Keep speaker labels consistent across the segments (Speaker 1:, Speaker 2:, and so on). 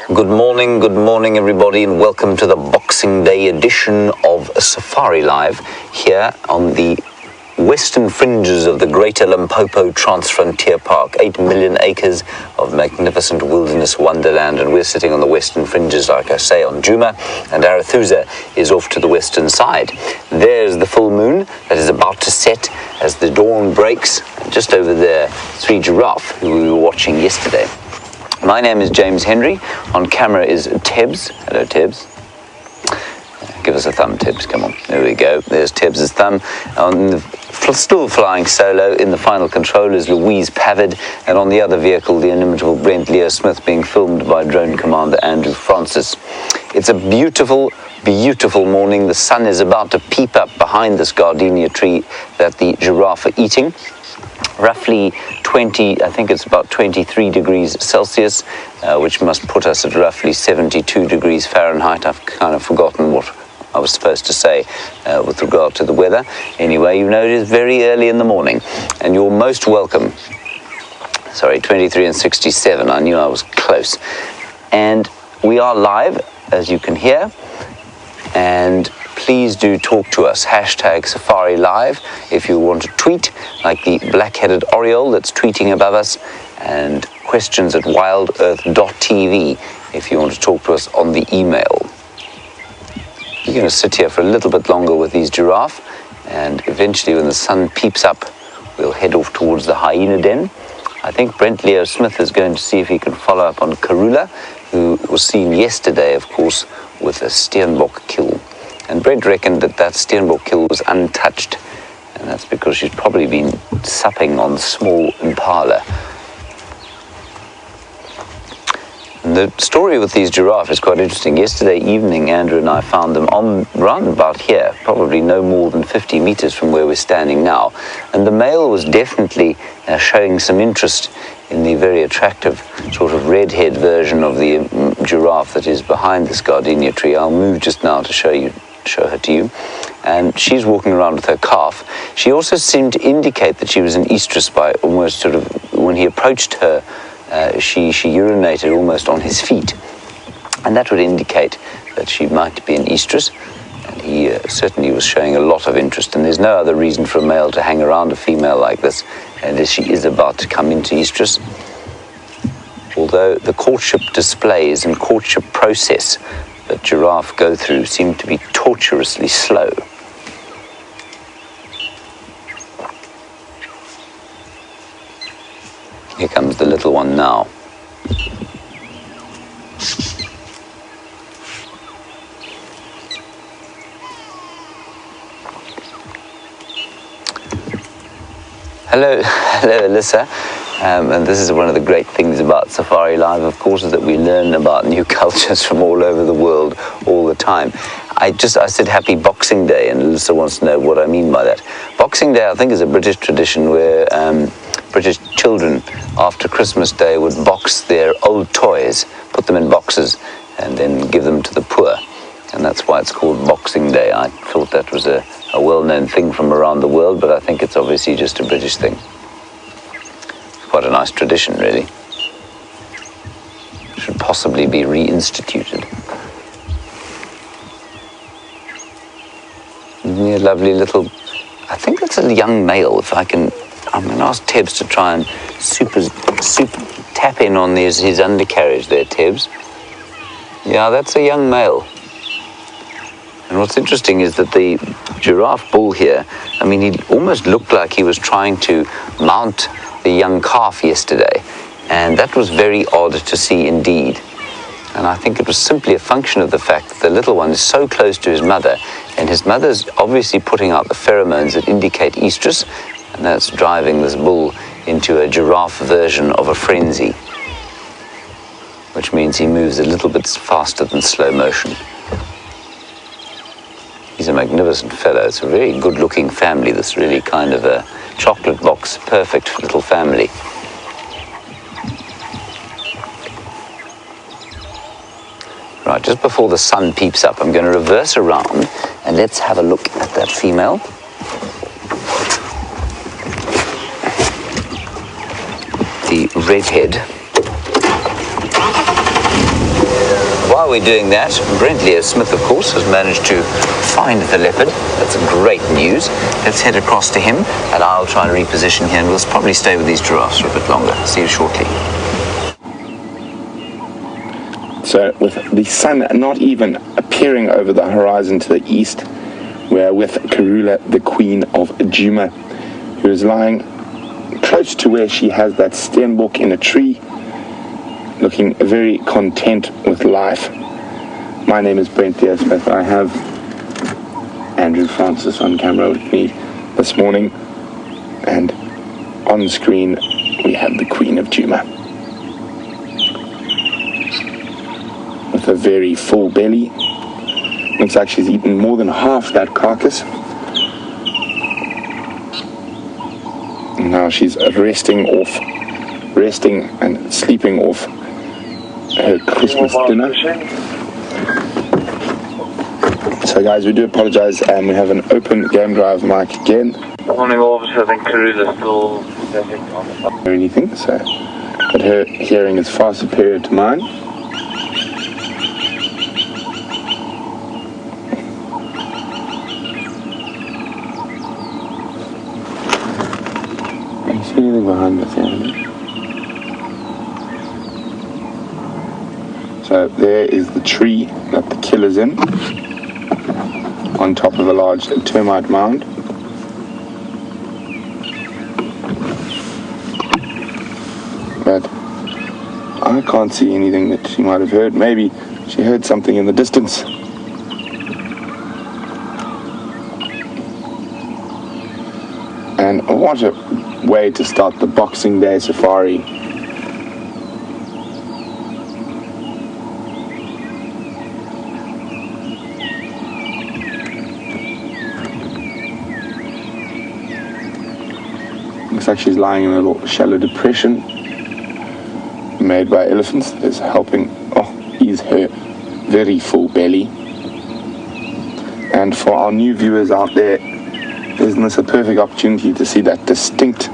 Speaker 1: Good morning everybody, and welcome to the Boxing Day edition of Safari Live here on the western fringes of the Greater Limpopo Transfrontier Park. 8 million acres of magnificent wilderness wonderland, and we're sitting on the western fringes, like I say, on Djuma, and Arathusa is off to the western side. There's the full moon that is about to set as the dawn breaks. Just over there, 3 giraffe, who we were watching yesterday. My name is James Henry. On camera is Tebs. Hello, Tebs. Give us a thumb, Tebs. Come on. There we go. There's Tebs' thumb. Still flying solo in the final control is Louise Pavid, and on the other vehicle, the inimitable Nat.Geo Smith, being filmed by drone commander Andrew Francis. It's a beautiful, beautiful morning. The sun is about to peep up behind this gardenia tree that the giraffe are eating. Roughly 20, I think it's about 23 degrees Celsius, which must put us at roughly 72 degrees Fahrenheit. I've kind of forgotten what I was supposed to say with regard to the weather. Anyway, you know, it is very early in the morning, and you're most welcome. Sorry, 23 and 67, I knew I was close. And we are live, as you can hear, and please do talk to us. Hashtag Safari Live if you want to tweet, like the black-headed oriole that's tweeting above us, and questions at WildEarthTV if you want to talk to us on the email. We're going to sit here for a little bit longer with these giraffe, and eventually when the sun peeps up, we'll head off towards the hyena den. I think Nat.Geo Smith is going to see if he can follow up on Karula, who was seen yesterday, of course, with a steenbok kill. And Brent reckoned that steenbok kill was untouched, and that's because she's probably been supping on small impala. And the story with these giraffe is quite interesting. Yesterday evening, Andrew and I found them on round about here, probably no more than 50 meters from where we're standing now. And the male was definitely showing some interest in the very attractive sort of redhead version of the giraffe that is behind this gardenia tree. I'll move just now to show her to you. And she's walking around with her calf. She also seemed to indicate that she was an estrus by almost sort of, when he approached her, she urinated almost on his feet. And that would indicate that she might be an estrus. And he certainly was showing a lot of interest. And there's no other reason for a male to hang around a female like this, and as she is about to come into estrus. Although the courtship displays and courtship process that giraffe go through seem to be torturously slow. Here comes the little one now. Hello, Alyssa. And this is one of the great things about Safari Live, of course, is that we learn about new cultures from all over the world all the time. I said happy Boxing Day, and Alyssa wants to know what I mean by that. Boxing Day, I think, is a British tradition where British children, after Christmas Day, would box their old toys, put them in boxes, and then give them to the poor. And that's why it's called Boxing Day. I thought that was a well-known thing from around the world, but I think it's obviously just a British thing. Quite a nice tradition, really. Should possibly be reinstituted. Isn't he a lovely little... I think that's a young male. If I can... I'm going to ask Tebs to try and tap in on his undercarriage there, Tebs. Yeah, that's a young male. And what's interesting is that the giraffe bull here, I mean, he almost looked like he was trying to mount the young calf yesterday, and that was very odd to see indeed. And I think it was simply a function of the fact that the little one is so close to his mother, and his mother's obviously putting out the pheromones that indicate estrus, and that's driving this bull into a giraffe version of a frenzy, which means he moves a little bit faster than slow motion. He's a magnificent fellow. It's a very good-looking family, this really kind of a chocolate box, perfect little family. Right, just before the sun peeps up, I'm going to reverse around and let's have a look at that female. The redhead. while we're doing that, Brent Leo Smith, of course, has managed to find the leopard. That's great news. Let's head across to him, and I'll try and reposition here, and we'll probably stay with these giraffes for a bit longer. See you shortly.
Speaker 2: So with the sun not even appearing over the horizon to the east, we're with Karula, the queen of Djuma, who is lying close to where she has that steenbok in a tree, looking very content with life. My name is Brent Leo Smith. I have Andrew Francis on camera with me this morning, and on screen we have the queen of Djuma, with a very full belly. Looks like she's eaten more than half that carcass. And now she's resting and sleeping off her Christmas dinner. So guys, we do apologize, and we have an open game drive mic again.
Speaker 3: Morning, officer. I think Karula's still sitting on the phone.
Speaker 2: Or anything, so, but her hearing is far superior to mine. Can you see anything behind us, Andy? So there is the tree that the killer's in, on top of a large termite mound. But I can't see anything that she might have heard. Maybe she heard something in the distance. And what a way to start the Boxing Day safari. Looks like she's lying in a little shallow depression made by elephants that is helping ease her very full belly. And for our new viewers out there, isn't this a perfect opportunity to see that distinct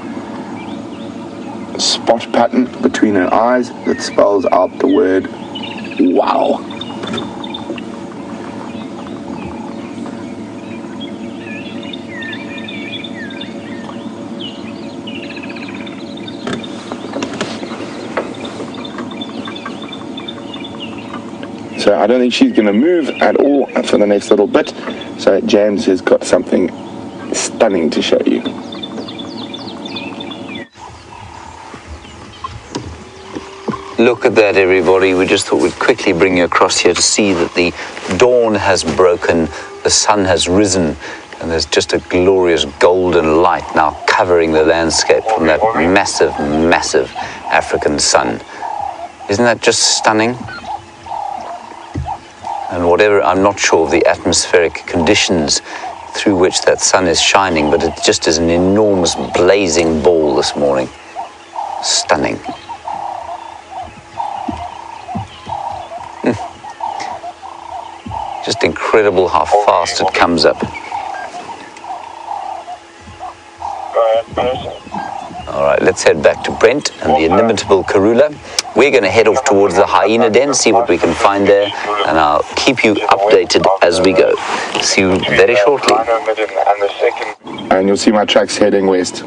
Speaker 2: spot pattern between her eyes that spells out the word wow. So I don't think she's going to move at all for the next little bit. So James has got something stunning to show you.
Speaker 1: Look at that, everybody. We just thought we'd quickly bring you across here to see that the dawn has broken, the sun has risen, and there's just a glorious golden light now covering the landscape from that massive, massive African sun. Isn't that just stunning? And whatever, I'm not sure of the atmospheric conditions through which that sun is shining, but it just is an enormous blazing ball this morning. Stunning. Just incredible how fast it comes up. All right, let's head back to Brent and the inimitable Karula. We're going to head off towards the hyena den, see what we can find there, and I'll keep you updated as we go. See you very shortly.
Speaker 2: And you'll see my tracks heading west.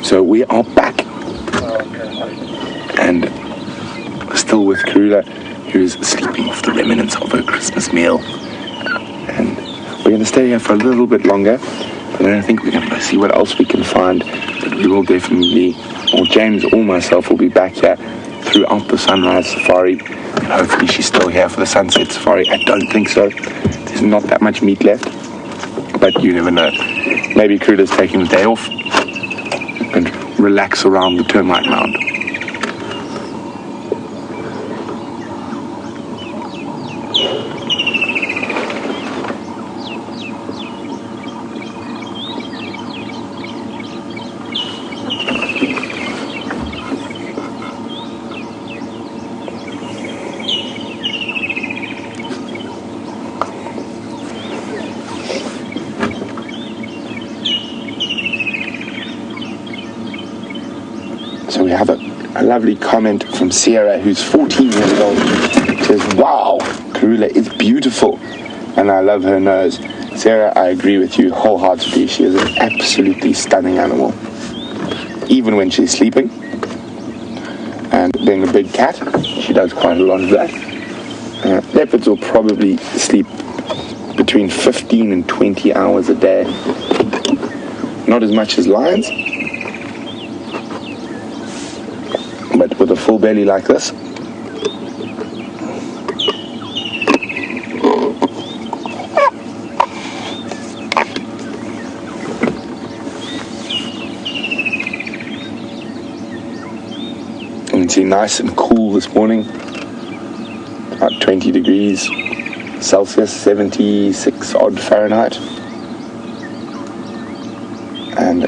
Speaker 2: So we are back, and still with Karula, who is sleeping off the remnants of her Christmas meal. And we're going to stay here for a little bit longer, but then I think we're going to see what else we can find. But we will definitely, or James or myself will be back here throughout the sunrise safari, and hopefully she's still here for the sunset safari. I don't think so. There's not that much meat left, but you never know. Maybe Karula's taking the day off and relax around the termite mound. So we have a lovely comment from Sierra, who's 14 years old. She says, wow, Karula is beautiful, and I love her nose. Sarah, I agree with you wholeheartedly. She is an absolutely stunning animal, even when she's sleeping. And being a big cat, she does quite a lot of that. Leopards will probably sleep between 15 and 20 hours a day. Not as much as lions, but with a full belly like this, you can see nice and cool this morning, about 20 degrees Celsius, 76 odd Fahrenheit. And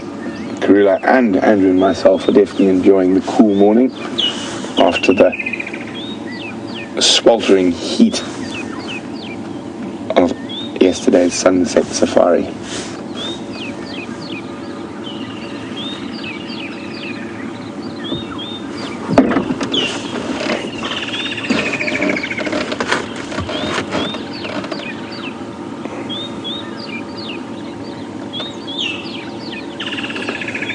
Speaker 2: Karula and Andrew and myself are definitely enjoying the cool morning after the sweltering heat of yesterday's sunset safari.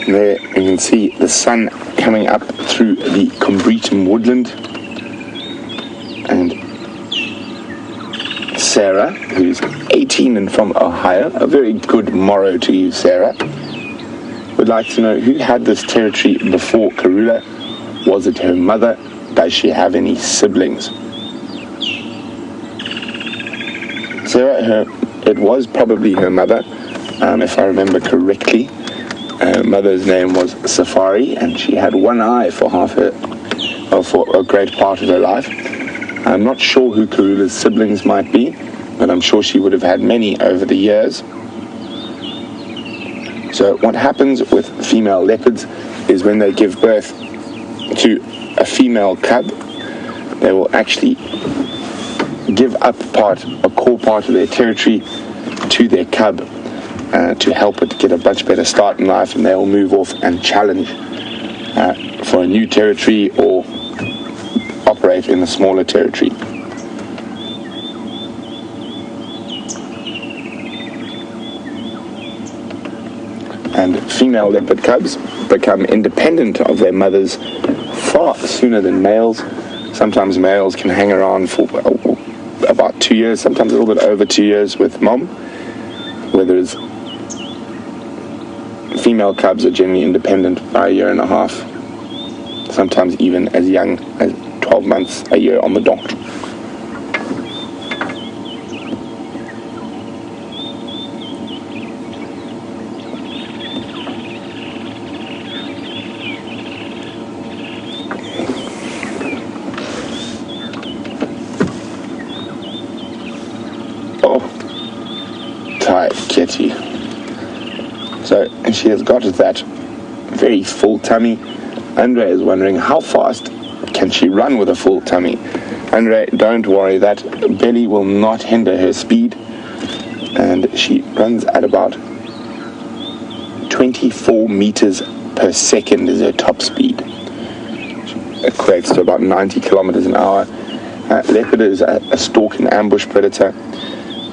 Speaker 2: There you can see the sun coming up through the Combretum woodland, and Sarah, who's 18 and from Ohio, a very good morrow to you, Sarah, would like to know who had this territory before Karula. Was it her mother? Does she have any siblings? Sarah, it was probably her mother, if I remember correctly. Her mother's name was Safari, and she had one eye for for a great part of her life. I'm not sure who Karula's siblings might be, but I'm sure she would have had many over the years. So what happens with female leopards is when they give birth to a female cub, they will actually give up a core part of their territory to their cub, to help it get a much better start in life, and they will move off and challenge for a new territory or operate in a smaller territory. And female leopard cubs become independent of their mothers far sooner than males. Sometimes males can hang around for about 2 years, sometimes a little bit over 2 years with mom, whereas female cubs are generally independent by a year and a half, sometimes even as young as 12 months, a year on the dot. Oh, tight kitty. So she has got that very full tummy. Andre is wondering how fast can she run with a full tummy. Andre, don't worry, that belly will not hinder her speed, and she runs at about 24 meters per second is her top speed. It equates to about 90 kilometers an hour. Leopard is a stalk and ambush predator,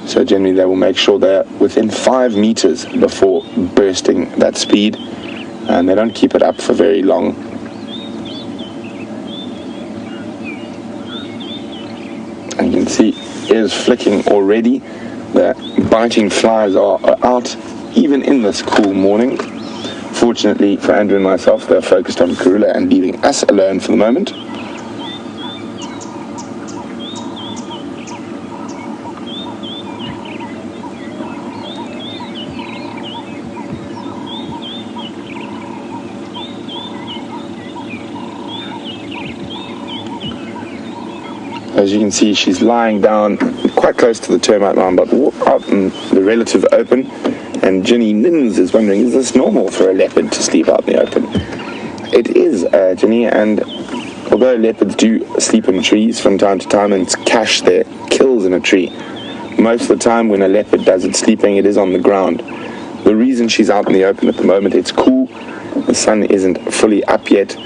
Speaker 2: so generally they will make sure they're within 5 meters before bursting that speed, and they don't keep it up for very long. And you can see it is flicking already. The biting flies are out even in this cool morning. Fortunately for Andrew and myself, they're focused on Karula and leaving us alone for the moment. As you can see, she's lying down quite close to the termite mound, but out in the relative open. And Ginny Nins is wondering, is this normal for a leopard to sleep out in the open? It is, Ginny, and although leopards do sleep in trees from time to time and cache their kills in a tree, most of the time when a leopard does its sleeping, it is on the ground. The reason she's out in the open at the moment, it's cool, the sun isn't fully up yet,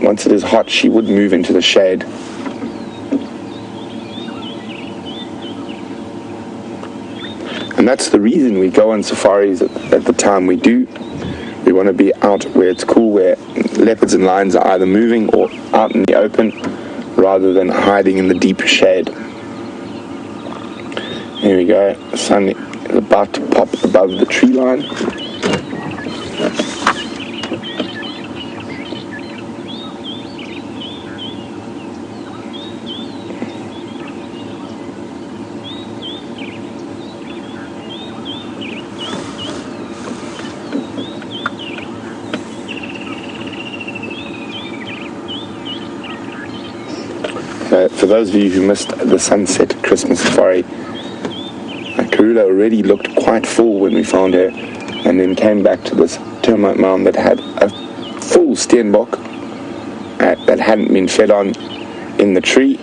Speaker 2: Once it is hot, she would move into the shade. And that's the reason we go on safaris at the time we do. We want to be out where it's cool, where leopards and lions are either moving or out in the open, rather than hiding in the deep shade. Here we go, the sun is about to pop above the tree line. For those of you who missed the sunset Christmas safari, Karula already looked quite full when we found her, and then came back to this termite mound that had a full steenbok that hadn't been fed on in the tree.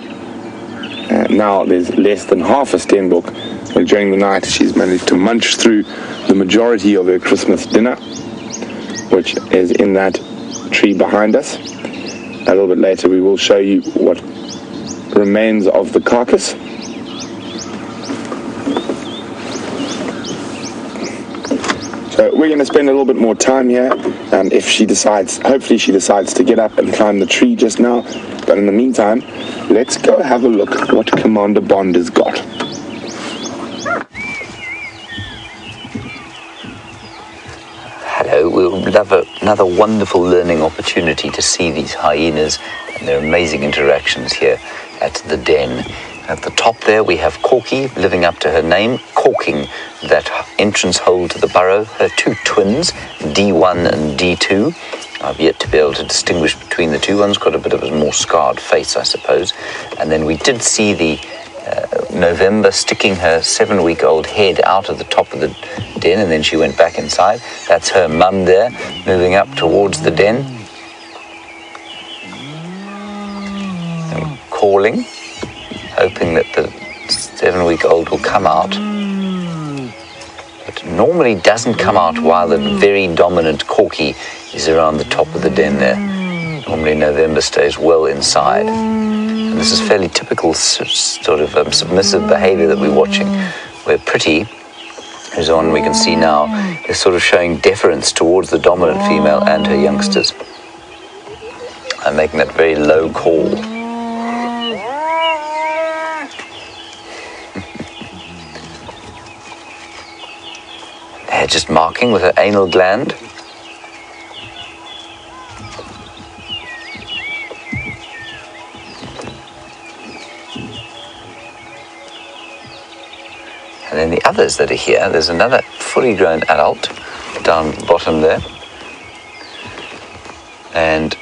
Speaker 2: Now there's less than half a steenbok, and during the night she's managed to munch through the majority of her Christmas dinner, which is in that tree behind us. A little bit later we will show you what remains of the carcass. So we're going to spend a little bit more time here, if she decides, hopefully she decides to get up and climb the tree just now. But in the meantime, let's go have a look at what Commander Bond has got.
Speaker 1: Hello, we'll have another wonderful learning opportunity to see these hyenas and their amazing interactions here at the den. At the top there we have Corky, living up to her name, corking that entrance hole to the burrow. Her two twins, D1 and D2. I've yet to be able to distinguish between the two. One's got a bit of a more scarred face, I suppose. And then we did see the November sticking her 7-week-old head out of the top of the den, and then she went back inside. That's her mum there, moving up towards the den. And calling, hoping that the 7-week-old will come out. But normally doesn't come out while the very dominant Corky is around the top of the den there. Normally November stays well inside. And this is fairly typical sort of submissive behavior that we're watching, where Pretty, who's on, we can see now, is sort of showing deference towards the dominant female and her youngsters, and making that very low call. They're just marking with her anal gland. And then the others that are here, there's another fully grown adult down bottom there. And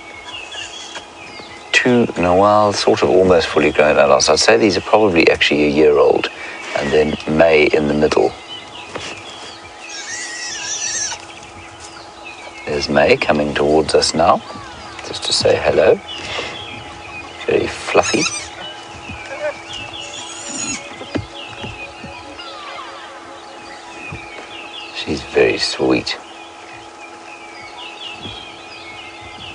Speaker 1: two, no, well, sort of almost fully grown adults. I'd say these are probably actually a year old. And then May in the middle. There's May coming towards us now, just to say hello. Very fluffy. She's very sweet.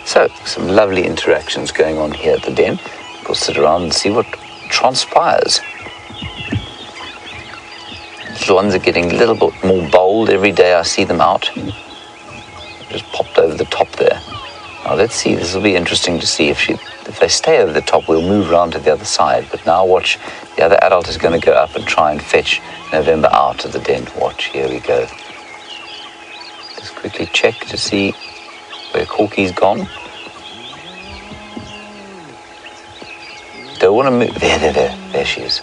Speaker 1: So, some lovely interactions going on here at the den. We'll sit around and see what transpires. Little ones are getting a little bit more bold every day I see them out. Just popped over the top there. Now let's see, this will be interesting to see if they stay over the top, we'll move around to the other side. But now watch, the other adult is going to go up and try and fetch November out of the den. Watch, here we go. Just quickly check to see where Corky's gone. Don't want to move, there she is.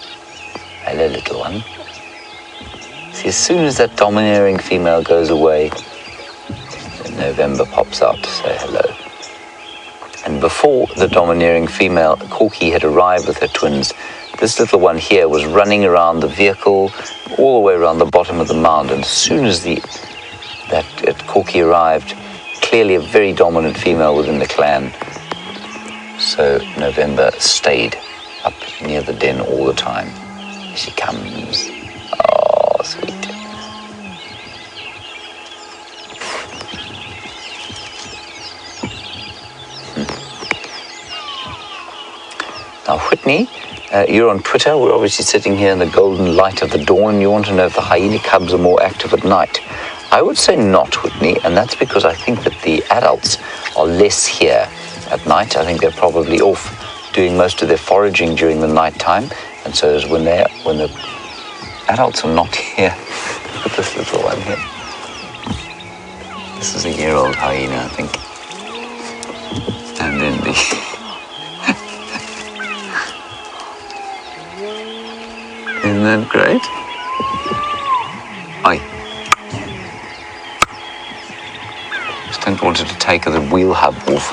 Speaker 1: Hello, little one. See, as soon as that domineering female goes away, November pops out to say hello. And before the domineering female, Corky, had arrived with her twins, this little one here was running around the vehicle all the way around the bottom of the mound. And as soon as that Corky arrived, clearly a very dominant female within the clan, so November stayed up near the den all the time. Here she comes. Oh, sweet. Now, Whitney, you're on Twitter. We're obviously sitting here in the golden light of the dawn, and you want to know if the hyena cubs are more active at night. I would say not, Whitney, and that's because I think that the adults are less here at night. I think they're probably off doing most of their foraging during the night time, and so is when the adults are not here. Look at this little one here. This is a year-old hyena, I think. And then the isn't that great? Just don't want it to take the wheel hub off.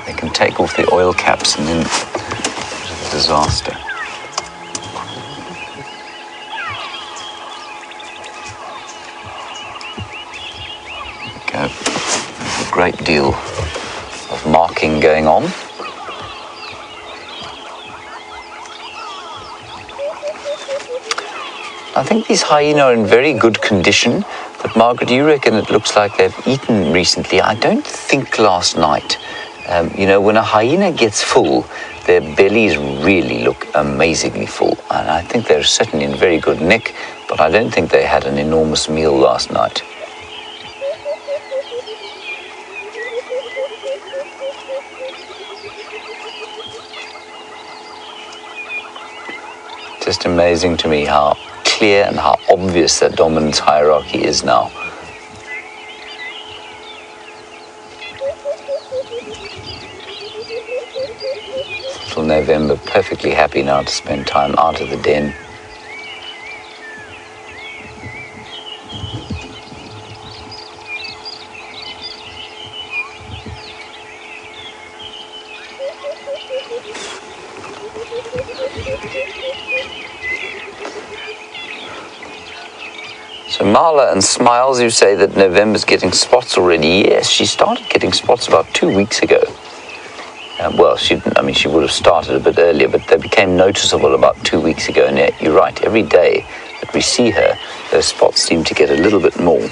Speaker 1: They can take off the oil caps and then it's a disaster. There we go. There's a great deal of marking going on. I think these hyena are in very good condition, but Margaret, you reckon it looks like they've eaten recently? I don't think last night. When a hyena gets full, their bellies really look amazingly full, and I think they're certainly in very good nick, but I don't think they had an enormous meal last night. Just amazing to me how clear and how obvious that dominance hierarchy is now. Little November, perfectly happy now to spend time out of the den. So Marla and Smiles, you say that November's getting spots already. Yes, she started getting spots about 2 weeks ago. She would have started a bit earlier, but they became noticeable about 2 weeks ago. And you're right, every day that we see her, those spots seem to get a little bit more.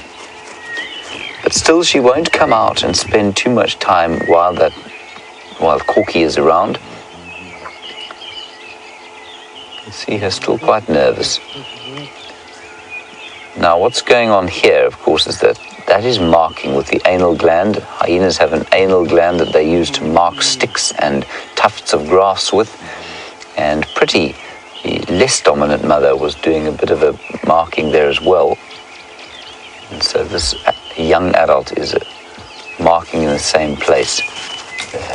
Speaker 1: But still, she won't come out and spend too much time while Corky is around. You can see her still quite nervous. Now, what's going on here, of course, is that is marking with the anal gland. Hyenas have an anal gland that they use to mark sticks and tufts of grass with. And Pretty, the less dominant mother, was doing a bit of a marking there as well. And so this young adult is marking in the same place.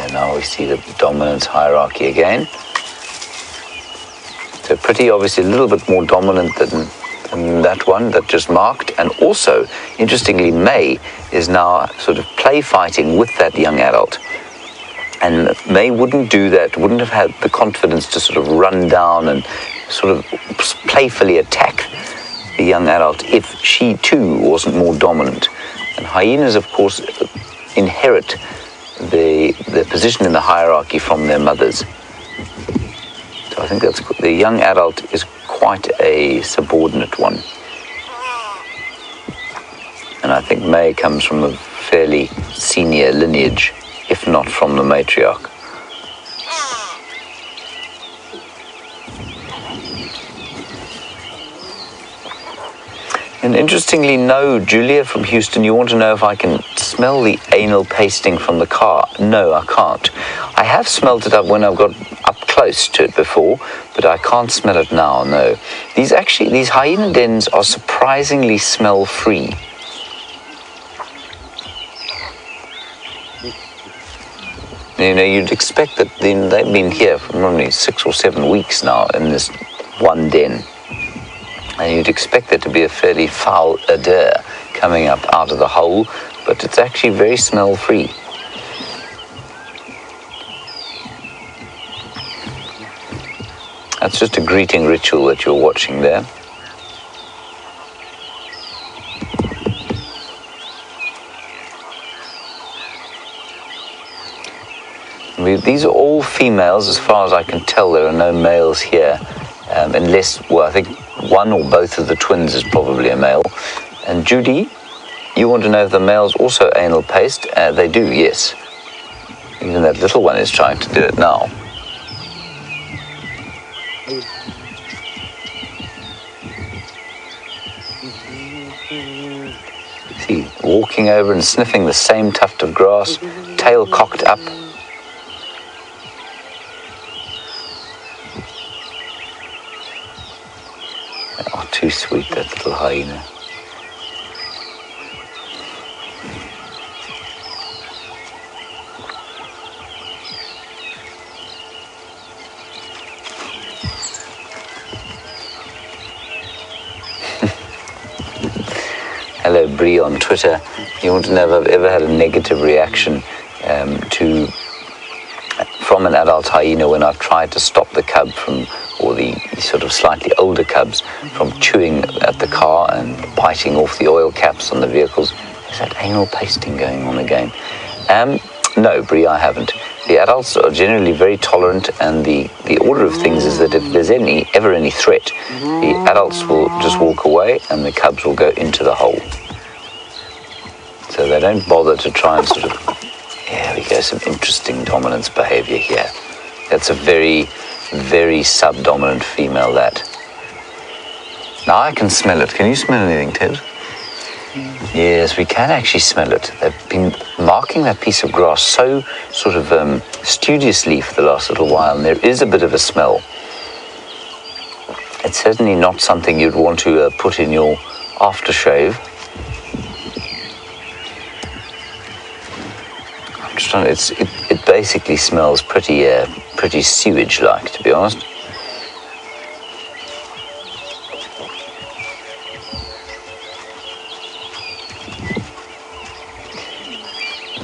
Speaker 1: And now we see the dominance hierarchy again. So Pretty, obviously a little bit more dominant than that one that just marked, and also interestingly May is now sort of play fighting with that young adult, and May wouldn't do that, wouldn't have had the confidence to sort of run down and sort of playfully attack the young adult if she too wasn't more dominant. And hyenas, of course, inherit the position in the hierarchy from their mothers. So I think that's the young adult is quite a subordinate one. And I think May comes from a fairly senior lineage, if not from the matriarch. And interestingly, no, Julia from Houston, you want to know if I can smell the anal pasting from the car. No, I can't. I have smelled it up when I've got up close to it before, but I can't smell it now, no. These hyena dens are surprisingly smell-free. You'd expect that they've been here for normally 6 or 7 weeks now in this one den. And you'd expect there to be a fairly foul odor coming up out of the hole, but it's actually very smell-free. That's just a greeting ritual that you're watching there. These are all females, as far as I can tell. There are no males here, unless, I think one or both of the twins is probably a male. And Judy, you want to know if the males also anal paste? They do, yes. Even that little one is trying to do it now. See, walking over and sniffing the same tuft of grass, tail cocked up. Oh, too sweet, that little hyena. Hello, Bree on Twitter. You want to know if I've ever had a negative reaction from an adult hyena when I've tried to stop the cub from, or the sort of slightly older cubs, from chewing at the car and biting off the oil caps on the vehicles. Is that anal pasting going on again? No, Bree, I haven't. The adults are generally very tolerant, and the order of things is that if there's ever any threat, the adults will just walk away and the cubs will go into the hole. So they don't bother to try and sort of, here we go, some interesting dominance behavior here. That's a very, very subdominant female, that. Now I can smell it. Can you smell anything, Ted? Yes, we can actually smell it. They've been marking that piece of grass so sort of studiously for the last little while, and there is a bit of a smell. It's certainly not something you'd want to put in your aftershave. I'm just trying to, it basically smells pretty sewage-like, to be honest.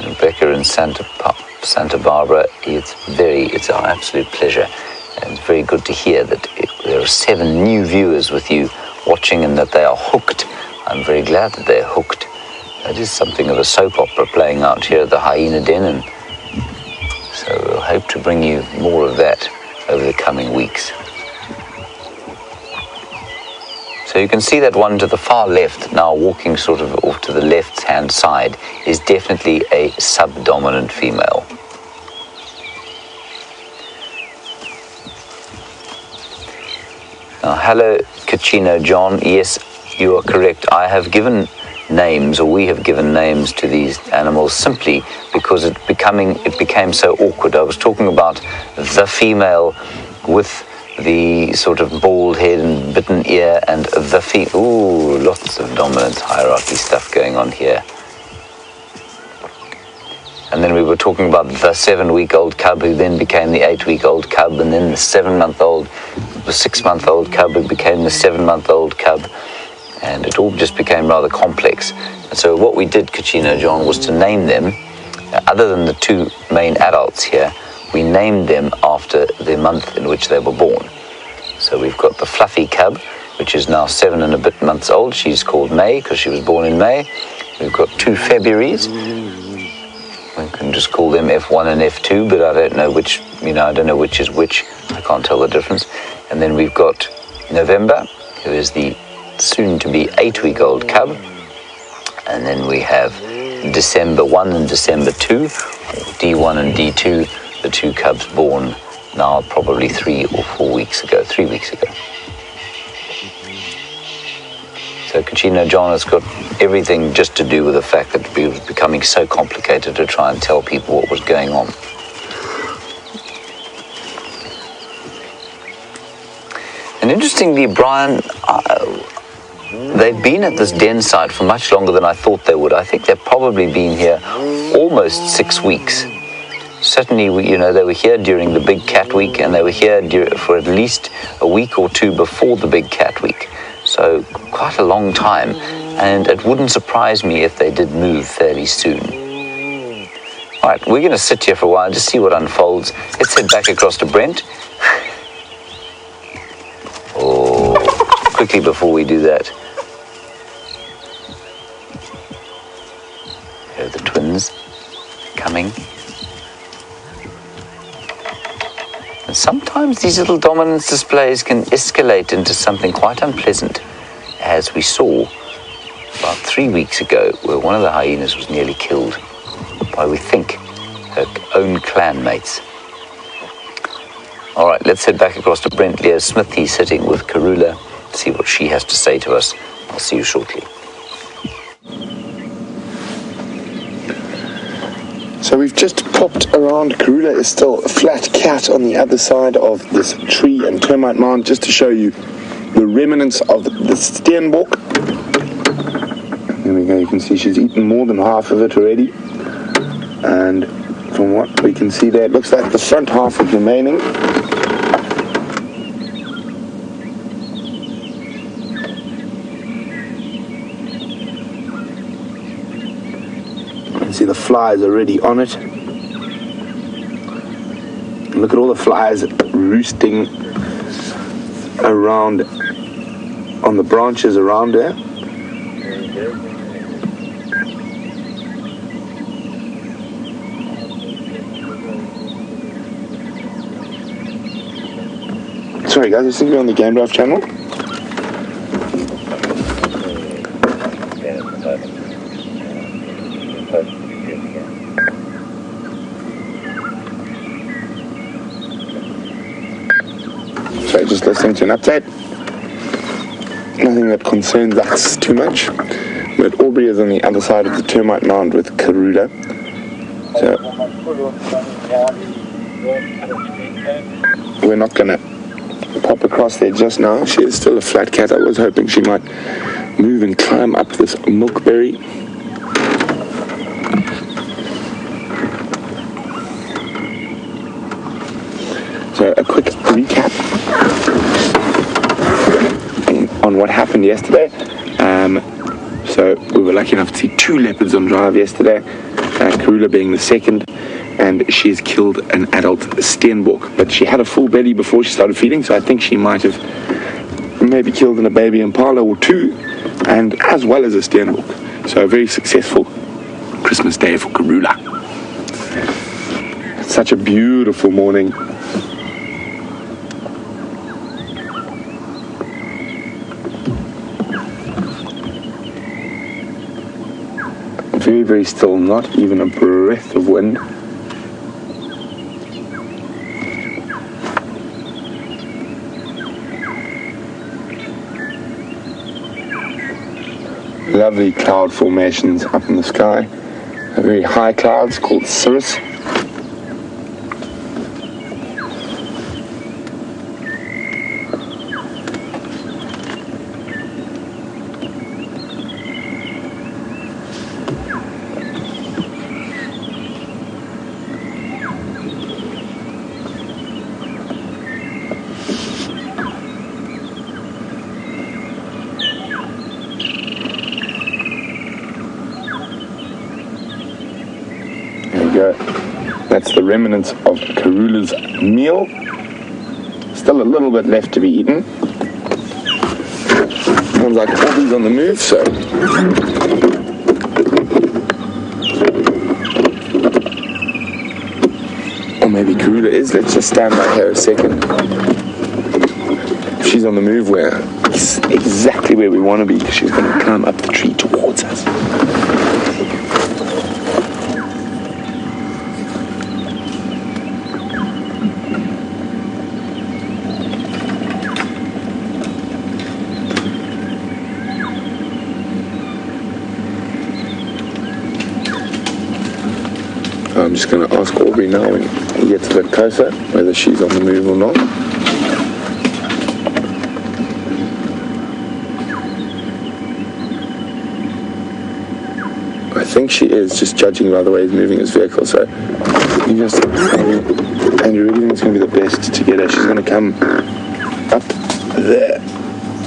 Speaker 1: Rebecca in Santa Barbara, it's our absolute pleasure, and it's very good to hear that there are 7 new viewers with you watching and that they are hooked. I'm very glad that they're hooked. That is something of a soap opera playing out here at the Hyena Den, and so we'll hope to bring you more of that over the coming weeks. So you can see that one to the far left, now walking sort of off to the left-hand side, is definitely a subdominant female. Now, hello, Kachino John. Yes, you are correct. I have given names, or we have given names to these animals simply because it became so awkward. I was talking about the female with the sort of bald head and bitten ear, and the ooh, lots of dominance hierarchy stuff going on here. And then we were talking about the 7-week-old cub who then became the 8-week-old cub, and then the 7-month-old, the 6-month-old cub who became the 7-month-old cub, and it all just became rather complex. And so what we did, Kachino John, was to name them, other than the 2 main adults here, we named them after the month in which they were born. So we've got the fluffy cub, which is now 7 and a bit months old. She's called May because she was born in May. We've got 2 Februaries. We can just call them F1 and F2, but I don't know which, I don't know which is which. I can't tell the difference. And then we've got November, who is the soon-to-be 8-week-old cub. And then we have December 1 and December 2, D1 and D2, the 2 cubs born now probably 3 or 4 weeks ago, 3 weeks ago. So Kachino John has got everything just to do with the fact that it was becoming so complicated to try and tell people what was going on. And interestingly, Brian, they've been at this den site for much longer than I thought they would. I think they've probably been here almost 6 weeks. Certainly, they were here during the big cat week, and they were here for at least a week or 2 before the big cat week. So quite a long time, and it wouldn't surprise me if they did move fairly soon. All right, we're going to sit here for a while and just see what unfolds. Let's head back across to Brent. Oh, quickly before we do that. Here are the twins coming. And sometimes these little dominance displays can escalate into something quite unpleasant, as we saw about 3 weeks ago, where one of the hyenas was nearly killed by, we think, her own clan mates. All right, let's head back across to Brent. Leo Smith, he's sitting with Karula, see what she has to say to us. I'll see you shortly.
Speaker 2: So we've just popped around. Karula is still a flat cat on the other side of this tree and termite mound, just to show you the remnants of the steenbok. There we go, you can see she's eaten more than half of it already. And from what we can see there, it looks like the front half is remaining. You can see the flies already on it. Look at all the flies roosting around on the branches around there. Sorry guys, this is on the Game Drive channel. Sorry, just listening to an update. Nothing that concerns us too much. But Aubrey is on the other side of the termite mound with Karula. So we're not gonna pop across there just now. She is still a flat cat. I was hoping she might move and climb up this milkberry. So a quick recap on what happened yesterday. So we were lucky enough to see 2 leopards on drive yesterday, Karula being the second, and she's killed an adult steenbok. But she had a full belly before she started feeding, so I think she might have maybe killed a baby impala or 2, and as well as a steenbok. So a very successful Christmas day for Karula. It's such a beautiful morning. Very, very still, not even a breath of wind. Lovely cloud formations up in the sky. Very high clouds called cirrus. Go. That's the remnants of Karula's meal. Still a little bit left to be eaten. Sounds like Aubrey's on the move, so or maybe Karula is. Let's just stand by her a second. If she's on the move, we're exactly where we want to be, because she's going to climb up the tree towards us. I'm just going to ask Aubrey now when he gets a bit closer whether she's on the move or not. I think she is, just judging by the way he's moving his vehicle. So you just, Andrew, really think it's going to be the best to get her. She's going to come up there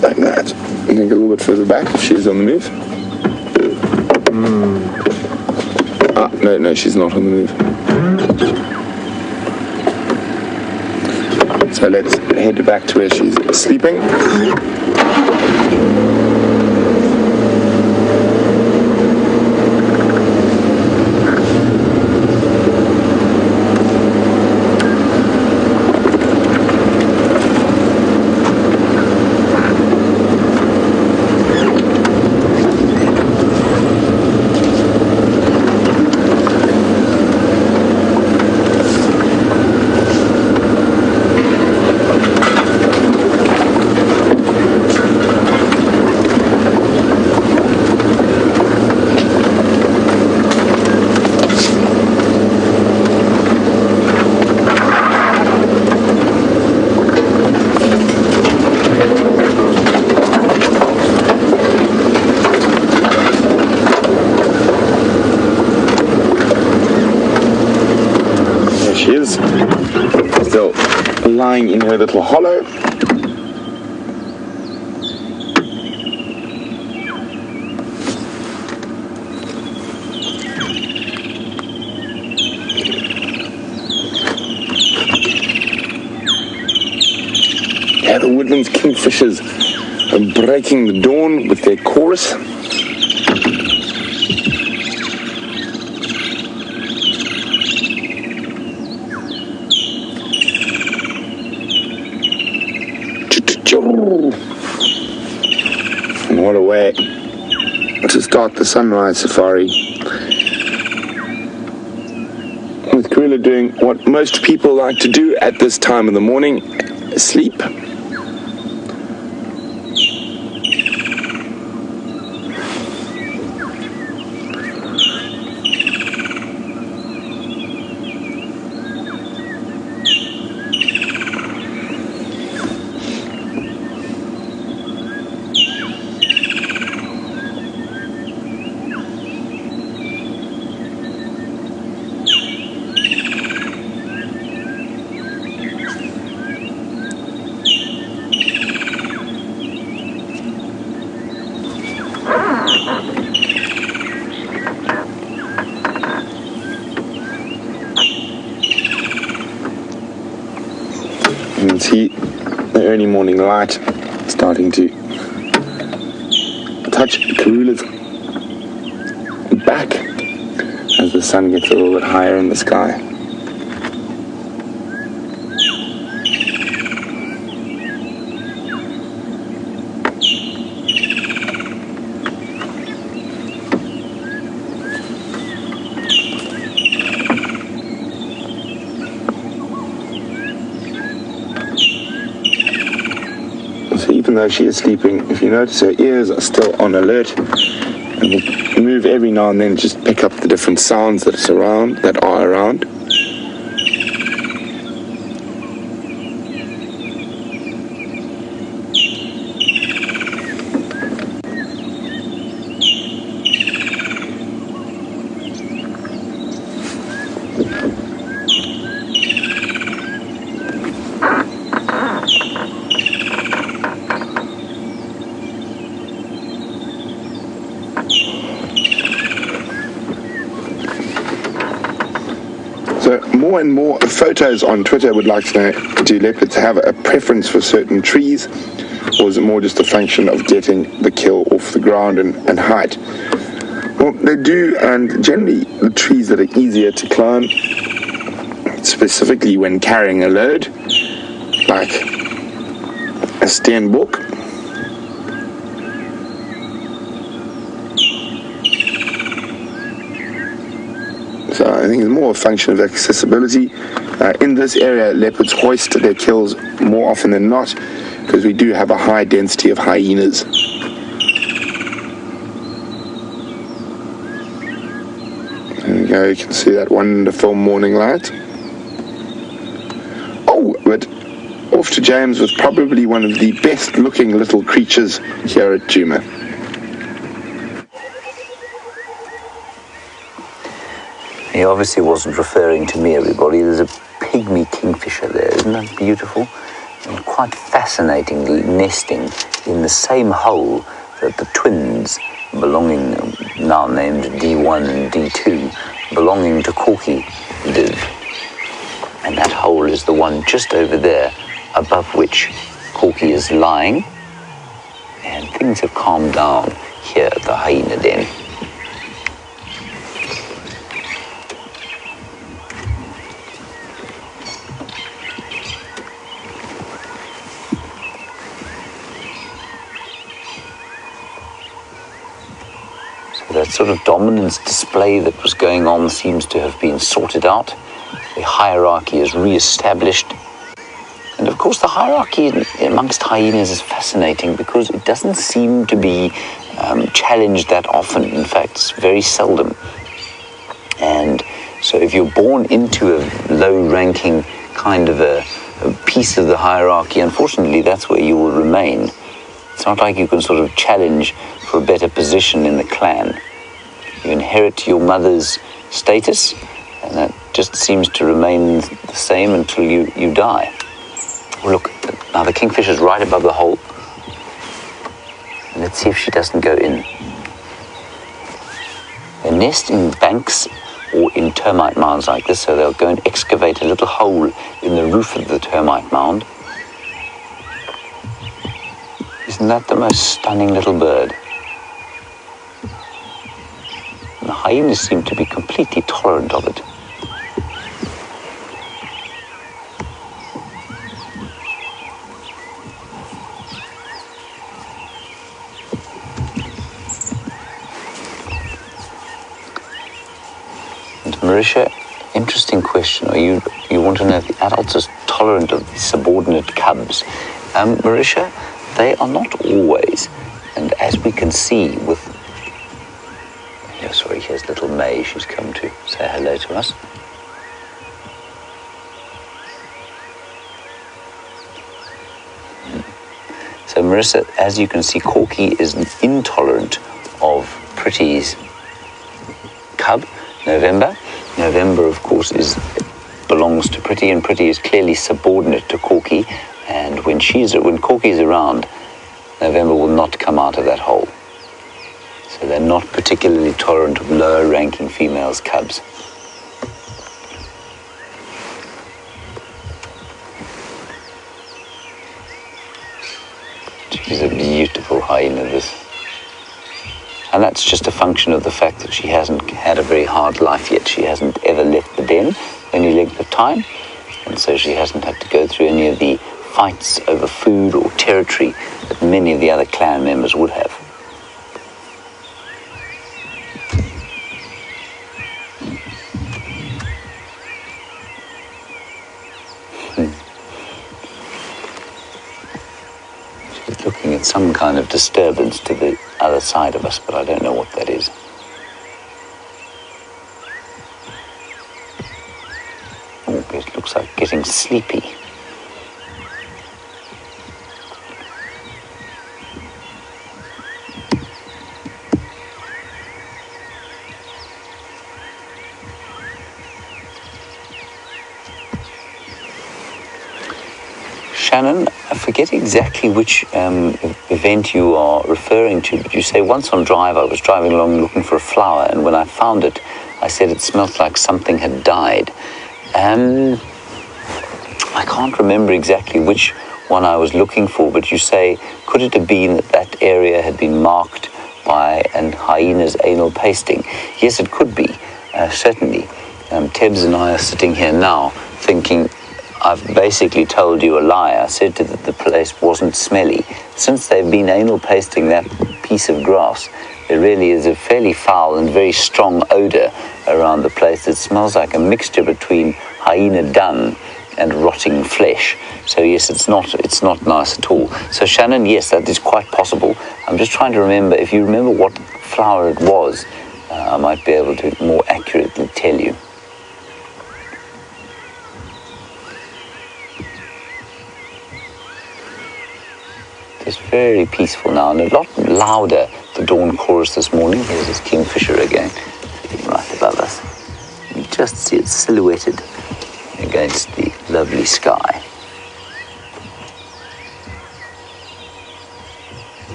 Speaker 2: like that, and then get a little bit further back if she's on the move. No, she's not on the move. So let's head back to where she's sleeping. lying in her little hollow. Yeah, the woodland's kingfishers are breaking the dawn with their chorus. And what a way to start the sunrise safari. With Karula doing what most people like to do at this time of the morning, sleep. You can see the early morning light starting to touch Karula's back as the sun gets a little bit higher in the sky. Even though she is sleeping, if you notice, her ears are still on alert, and will move every now and then, just pick up the different sounds that are around. So more and more photos on Twitter would like to know, do leopards have a preference for certain trees, or is it more just a function of getting the kill off the ground and height? Well, they do, and generally the trees that are easier to climb, specifically when carrying a load, like a steenbok, so I think it's more a function of accessibility. In this area, leopards hoist their kills more often than not because we do have a high density of hyenas. There we go, you can see that wonderful morning light. Oh, but off to James was probably one of the best looking little creatures here at Djuma.
Speaker 1: He obviously wasn't referring to me, everybody. There's a pygmy kingfisher there, isn't that beautiful? And quite fascinatingly nesting in the same hole that the twins belonging, now named D1 and D2, belonging to Corky live. And that hole is the one just over there, above which Corky is lying. And things have calmed down here at the hyena den. That sort of dominance display that was going on seems to have been sorted out. The hierarchy is re-established. And of course the hierarchy amongst hyenas is fascinating because it doesn't seem to be challenged that often. In fact, it's very seldom. And so if you're born into a low-ranking kind of a piece of the hierarchy, unfortunately that's where you will remain. It's not like you can sort of challenge for a better position in the clan. You inherit your mother's status, and that just seems to remain the same until you die. Look, now the kingfisher's right above the hole. Let's see if she doesn't go in. They nest in banks or in termite mounds like this, so they'll go and excavate a little hole in the roof of the termite mound. Isn't that the most stunning little bird? And the hyenas seem to be completely tolerant of it. Marisha, interesting question. You want to know if the adults are tolerant of the subordinate cubs. Marisha, they are not always. And as we can see with... here's little May. She's come to say hello to us. So Marissa, as you can see, Corky is intolerant of Pretty's cub, November. November, of course, belongs to Pretty, and Pretty is clearly subordinate to Corky. And when Corky's around, November will not come out of that hole. So they're not particularly tolerant of lower-ranking females' cubs. She's a beautiful hyena, this. And that's just a function of the fact that she hasn't had a very hard life yet. She hasn't ever left the den any length of time. And so she hasn't had to go through any of the fights over food or territory that many of the other clan members would have. She's looking at some kind of disturbance to the other side of us, but I don't know what that is. Oh, it looks like getting sleepy. Shannon, I forget exactly which event you are referring to, but you say once on drive I was driving along looking for a flower, and when I found it, I said it smelled like something had died. I can't remember exactly which one I was looking for, but you say, could it have been that that area had been marked by an hyena's anal pasting? Yes, it could be, certainly. Tebs and I are sitting here now thinking, I've basically told you a lie. I said that the place wasn't smelly. Since they've been anal pasting that piece of grass, there really is a fairly foul and very strong odor around the place that smells like a mixture between hyena dung and rotting flesh. So yes, it's not nice at all. So Shannon, yes, that is quite possible. I'm just trying to remember. If you remember what flower it was, I might be able to more accurately tell you. It's very peaceful now, and a lot louder, the dawn chorus this morning. Here's this kingfisher again, sitting right above us. You just see it silhouetted against the lovely sky.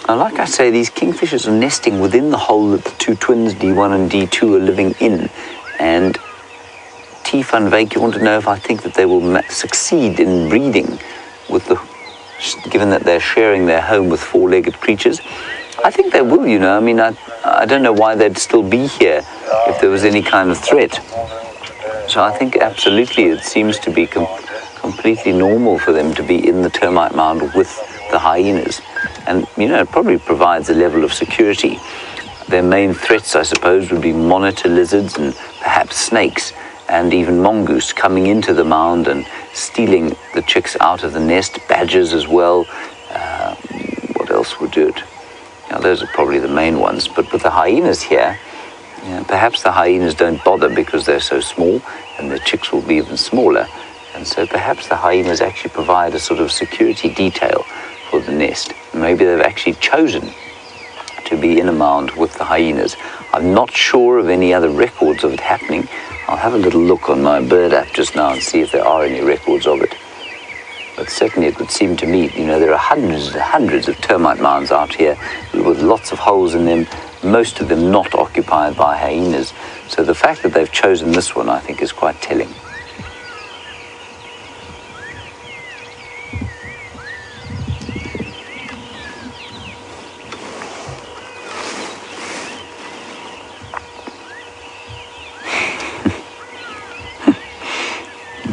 Speaker 1: Now, like I say, these kingfishers are nesting within the hole that the two twins, D1 and D2, are living in. And T. van Wyk, you want to know if I think that they will succeed in breeding given that they're sharing their home with four-legged creatures? I think they will, you know. I mean, I don't know why they'd still be here if there was any kind of threat. So I think absolutely it seems to be completely normal for them to be in the termite mound with the hyenas. And, you know, it probably provides a level of security. Their main threats, I suppose, would be monitor lizards and perhaps snakes, and even mongoose coming into the mound and stealing the chicks out of the nest, badgers as well. What else would do it? Now, those are probably the main ones. But with the hyenas here, perhaps the hyenas don't bother because they're so small, and the chicks will be even smaller. And so perhaps the hyenas actually provide a sort of security detail for the nest. Maybe they've actually chosen to be in a mound with the hyenas. I'm not sure of any other records of it happening. I'll have a little look on my bird app just now and see if there are any records of it. But certainly it would seem to me, there are hundreds and hundreds of termite mounds out here with lots of holes in them, most of them not occupied by hyenas. So the fact that they've chosen this one, I think, is quite telling.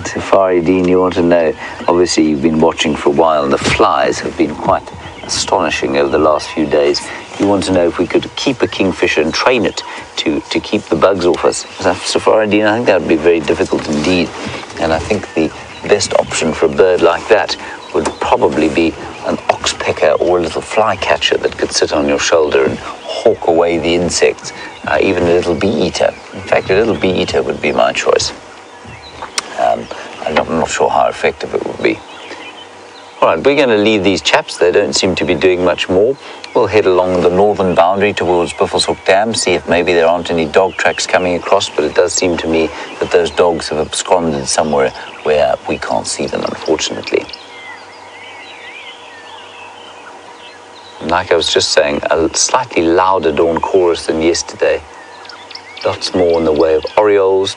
Speaker 1: Safari Dean, you want to know, obviously you've been watching for a while and the flies have been quite astonishing over the last few days. You want to know if we could keep a kingfisher and train it to keep the bugs off us. Safari Dean, I think that would be very difficult indeed. And I think the best option for a bird like that would probably be an oxpecker or a little flycatcher that could sit on your shoulder and hawk away the insects, even a little bee-eater. In fact, a little bee-eater would be my choice. I'm not sure how effective it would be. All right, we're going to leave these chaps. They don't seem to be doing much more. We'll head along the northern boundary towards Buffelshoek Dam, see if maybe there aren't any dog tracks coming across, but it does seem to me that those dogs have absconded somewhere where we can't see them, unfortunately. Like I was just saying, a slightly louder dawn chorus than yesterday. Lots more in the way of orioles,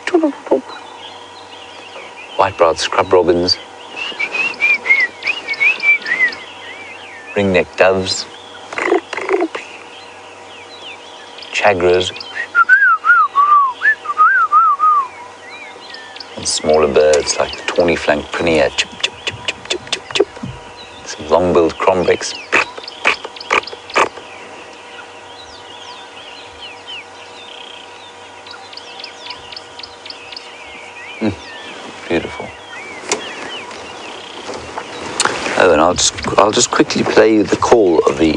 Speaker 1: white-browed scrub robins, ring-necked doves, chagras, and smaller birds like the tawny-flanked prinia, chip, chip, chip, chip, chip, chip, chip. Some long-billed crombecs. Beautiful. Oh, and I'll just quickly play you the call of the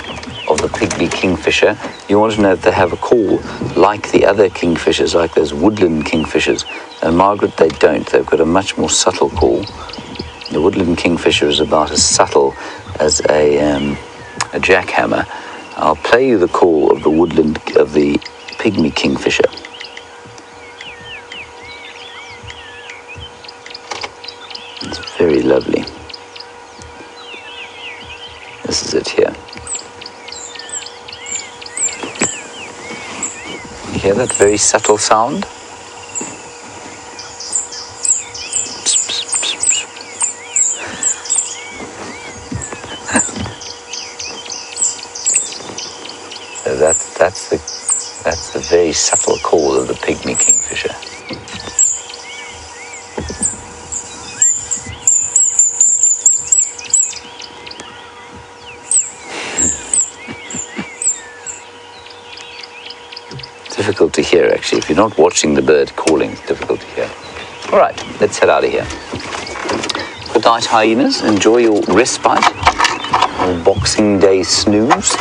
Speaker 1: pygmy kingfisher. You want to know if they have a call like the other kingfishers, like those woodland kingfishers. And Margaret, they don't. They've got a much more subtle call. The woodland kingfisher is about as subtle as a jackhammer. I'll play you the call of the pygmy kingfisher. It's very lovely. This is it here. You hear that very subtle sound? So that's the very subtle call of the pygmy kingfisher. Difficult to hear, actually. If you're not watching the bird calling, it's difficult to hear. All right, let's head out of here. Good night, hyenas. Enjoy your respite, your Boxing Day snooze.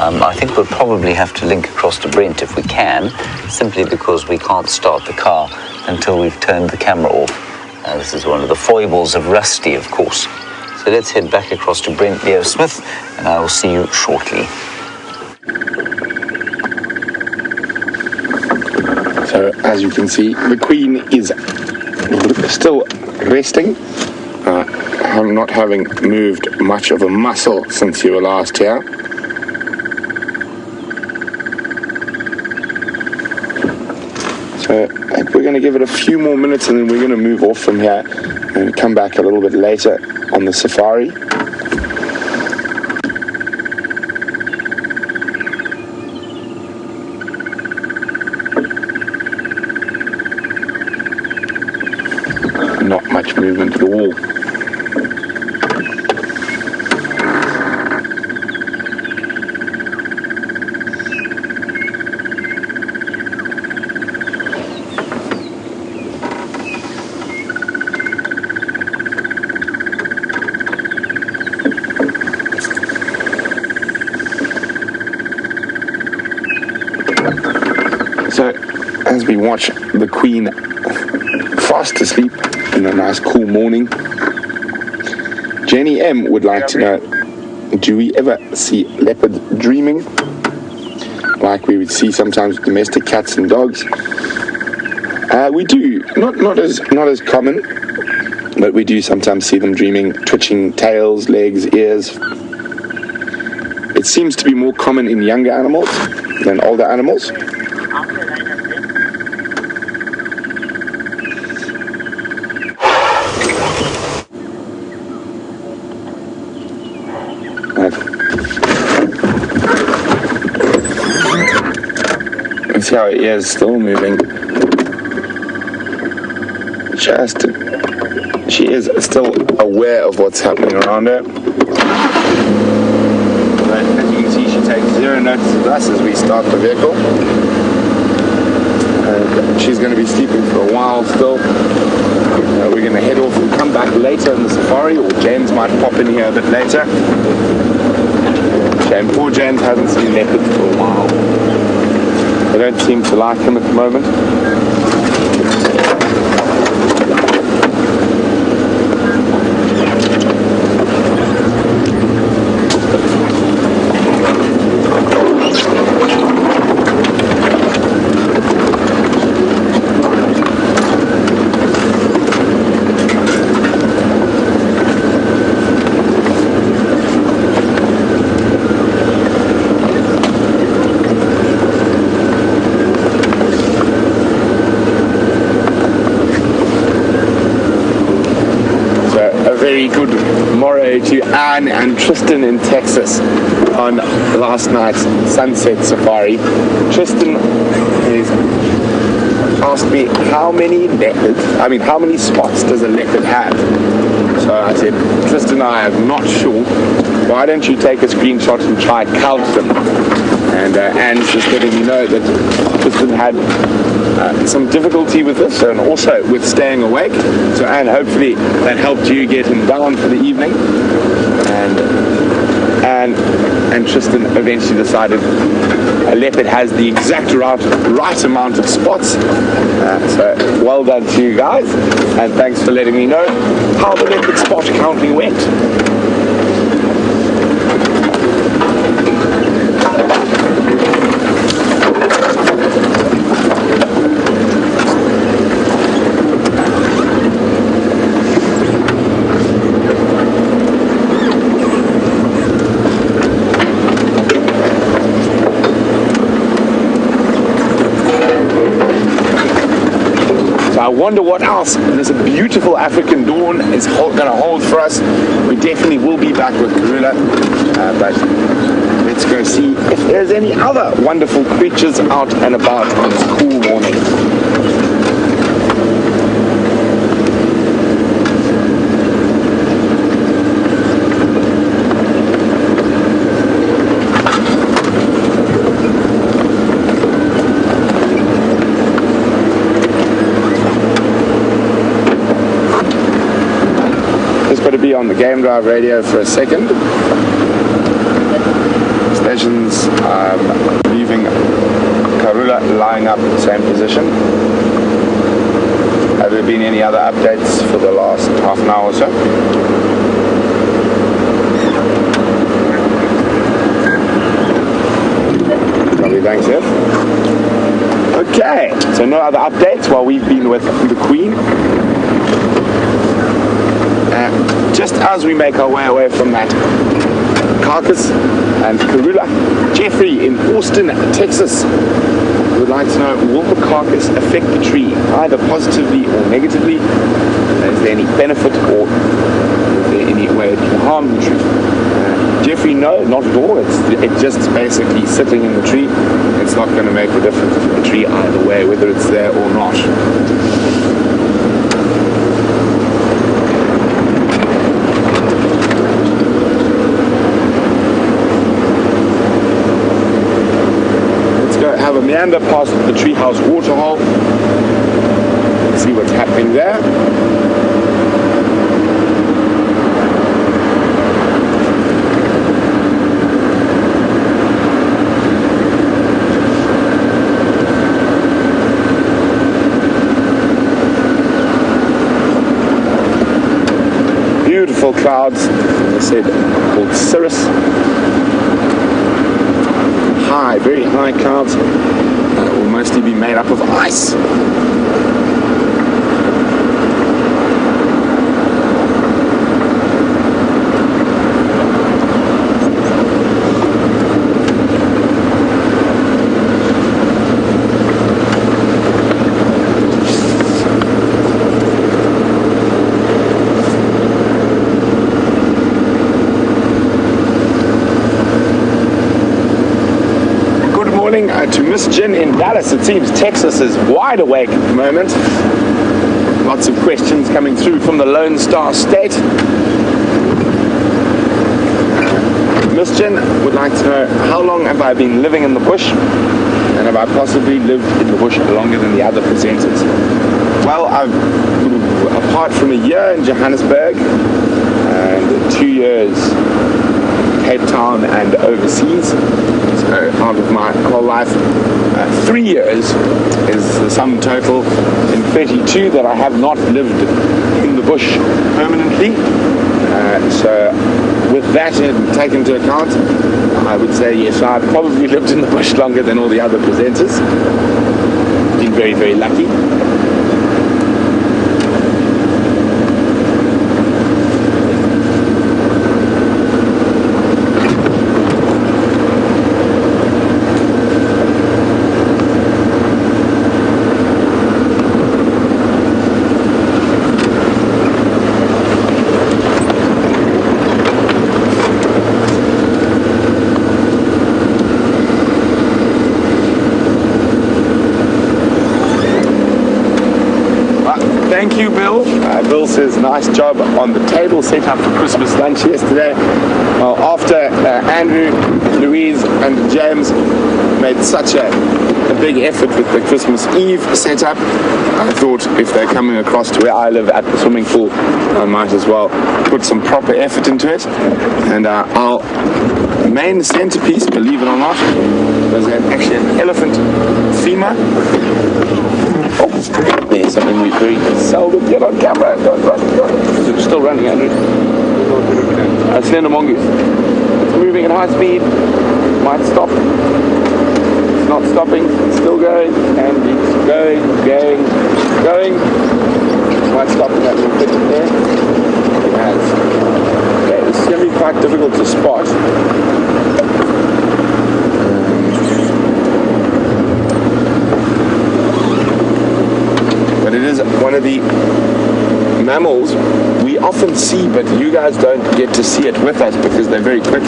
Speaker 1: I think we'll probably have to link across to Brent if we can, simply because we can't start the car until we've turned the camera off. This is one of the foibles of Rusty, of course. So let's head back across to Brent Leo Smith, and I will see you shortly.
Speaker 2: So as you can see, the queen is still resting, not having moved much of a muscle since you were last here. So I think we're going to give it a few more minutes and then we're going to move off from here and come back a little bit later on the safari. Not much movement at all. So as we watch the queen fast asleep in a nice cool morning, Jenny M would like to know do we ever see leopards dreaming like we would see sometimes with domestic cats and dogs? We do, not as common, but we do sometimes see them dreaming, twitching tails, legs, ears. It seems to be more common in younger animals than older animals. See how her ears still moving. She is still aware of what's happening around her. But as you can see, she takes zero notice of us as we start the vehicle. She's going to be sleeping for a while still. We're going to head off and come back later in the safari, or James might pop in here a bit later. And poor James hasn't seen leopards for a while. They don't seem to like him at the moment. Good morrow to Anne and Tristan in Texas on last night's sunset safari. Tristan has asked me how many spots does a leopard have? So I said, Tristan, I am not sure. Why don't you take a screenshot and try count them? And Anne's just letting me know that Tristan had some difficulty with this and also with staying awake. So Anne, hopefully that helped you get him down for the evening. And Tristan eventually decided a leopard has the exact right amount of spots. So well done to you guys, and thanks for letting me know how the leopard spot counting went. I wonder what else this beautiful African dawn is going to hold for us. We definitely will be back with Karula, but let's go see if there's any other wonderful creatures out and about on this cool morning. Be on the game drive radio for a second. Stations leaving Karula, lying up in the same position. Have there been any other updates for the last half an hour or so? Lovely, thanks, Ed. Okay, so no other updates while we've been with the Queen. Just as we make our way away from that carcass and Karula, Jeffrey in Austin, Texas would like to know, will the carcass affect the tree either positively or negatively? Is there any benefit, or is there any way it can harm the tree? Jeffrey, no, not at all. It's just basically sitting in the tree. It's not going to make a difference to the tree either way, whether it's there or not. Meander past the treehouse waterhole. See what's happening there. beautiful clouds, as I said, called cirrus. High, very high clouds. Will mostly be made up of ice. To Miss Jen in Dallas. It seems Texas is wide awake at the moment. Lots of questions coming through from the Lone Star State. Miss Jen would like to know, how long have I been living in the bush, and have I possibly lived in the bush longer than the other presenters? Well, apart from a year in Johannesburg and 2 years Cape Town and overseas, out of my whole life, 3 years is the sum total in 32 that I have not lived in the bush permanently. So with that taken into account, I would say yes, I've probably lived in the bush longer than all the other presenters. Been very, very lucky. Thank you, Bill. Bill says, nice job on the table set up for Christmas lunch yesterday. Well, after Andrew, Louise and James made such a big effort with the Christmas Eve setup, I thought if they're coming across to where I live at the swimming pool, I might as well put some proper effort into it. And our main centerpiece, believe it or not, was actually an elephant femur. There's something we very seldom get on camera. Is it still running, Andrew? A slender mongoose. It's moving at high speed. Might stop. It's not stopping. It's still going. And it's going. Might stop in that little bit there. It has. Okay, this is going to be quite difficult to spot. But it is one of the mammals we often see, but you guys don't get to see it with us because they're very quick.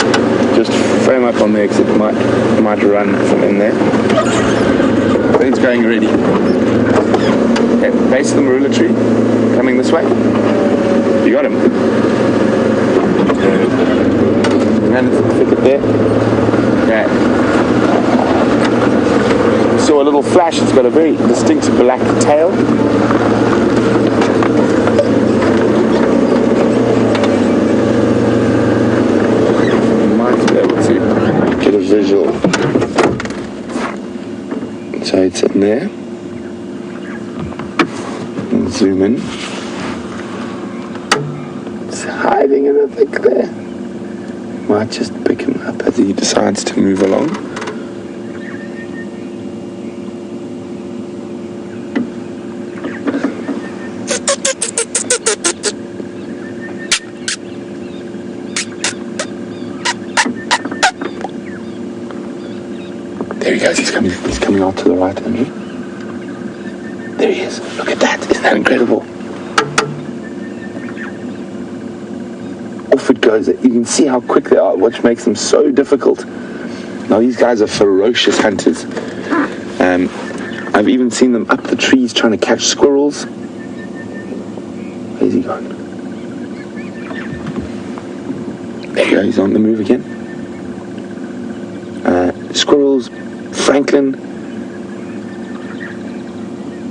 Speaker 2: Just frame up on there because it might run from in there. I think it's going already. Okay, base of the marula tree, coming this way. You got him. And it's the thicket there. Okay. Saw a little flash. It's got a very distinctive black tail. Might be able to get a visual. So it's sitting there. And zoom in. It's hiding in the thick there. Might just pick him up as he decides to move along. There he goes, he's coming out to the right, Andrew. There he is. Look at that, isn't that incredible? Off it goes. You can see how quick they are, which makes them so difficult. Now these guys are ferocious hunters. I've even seen them up the trees trying to catch squirrels. Where's he gone? There you go, he's on the move again. Squirrels, Franklin.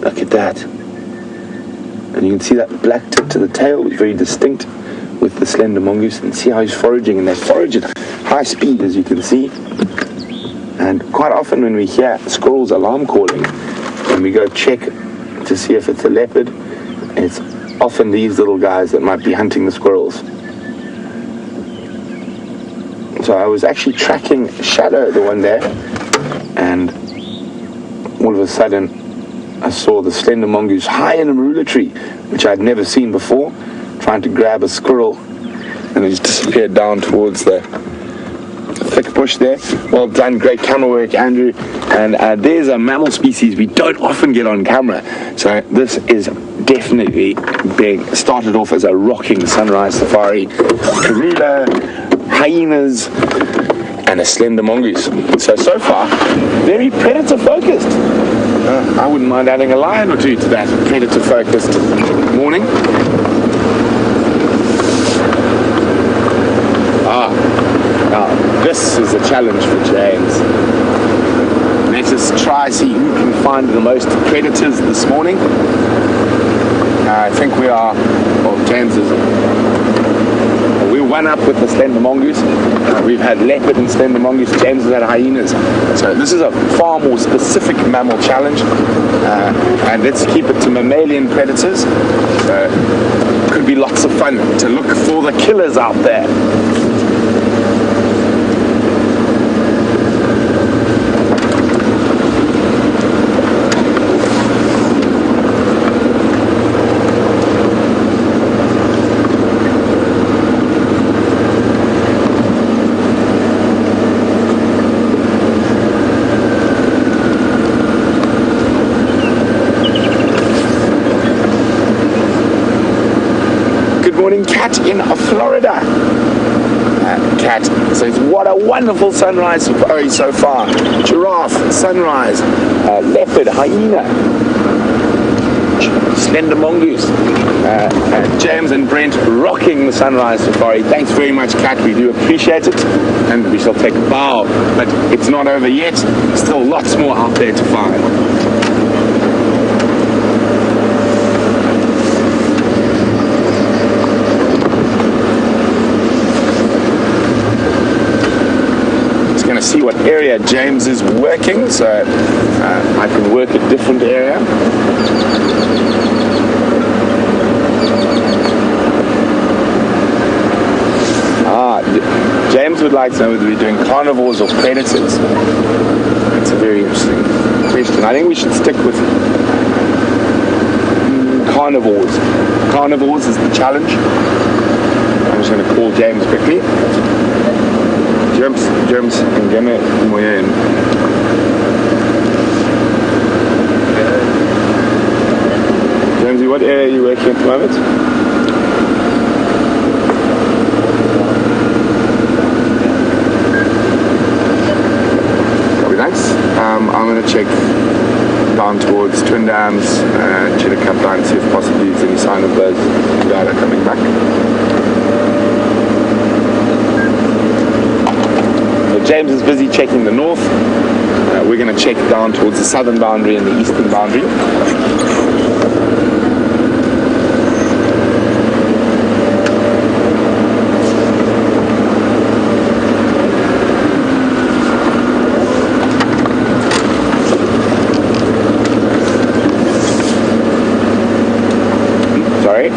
Speaker 2: Look at that. And you can see that black tip to the tail is very distinct with the slender mongoose, and see how he's foraging, and they forage at high speed, as you can see. And quite often when we hear squirrels alarm calling, and we go check to see if it's a leopard, it's often these little guys that might be hunting the squirrels. So I was actually tracking Shadow the one day, and all of a sudden I saw the slender mongoose high in a marula tree, which I'd never seen before, trying to grab a squirrel, and it just disappeared down towards the thick bush there. Well done, great camera work, Andrew. And there's a mammal species we don't often get on camera, so this is definitely big. Started off as a rocking sunrise safari, Karula, hyenas, and a slender mongoose. So far, very predator focused. I wouldn't mind adding a lion or two to that predator focused morning. Now this is a challenge for James. Let us try see who can find the most predators this morning. I think we are, well, James is, we're one up with the slender mongoose. We've had leopard and slender mongoose. James has had hyenas. So this is a far more specific mammal challenge. And let's keep it to mammalian predators. So could be lots of fun to look for the killers out there. Cat in Florida. Cat says, what a wonderful sunrise safari so far. Giraffe, sunrise, leopard, hyena, slender mongoose. James and Brent rocking the sunrise safari. Thanks very much, Cat. We do appreciate it. And we shall take a bow. But it's not over yet. Still lots more out there to find. See what area James is working, so I can work a different area. James would like to know whether we're doing carnivores or predators. That's a very interesting question. I think we should stick with carnivores. Carnivores is the challenge. I'm just going to call James quickly. James, engame moyen. Jamesy, what area are you working at the moment? That'll be nice. I'm going to check down towards Twin Dams, Chillicap Line, see if possibly there's any sign of birds that are coming back. James is busy checking the north. We're going to check down towards the southern boundary and the eastern boundary. Sorry?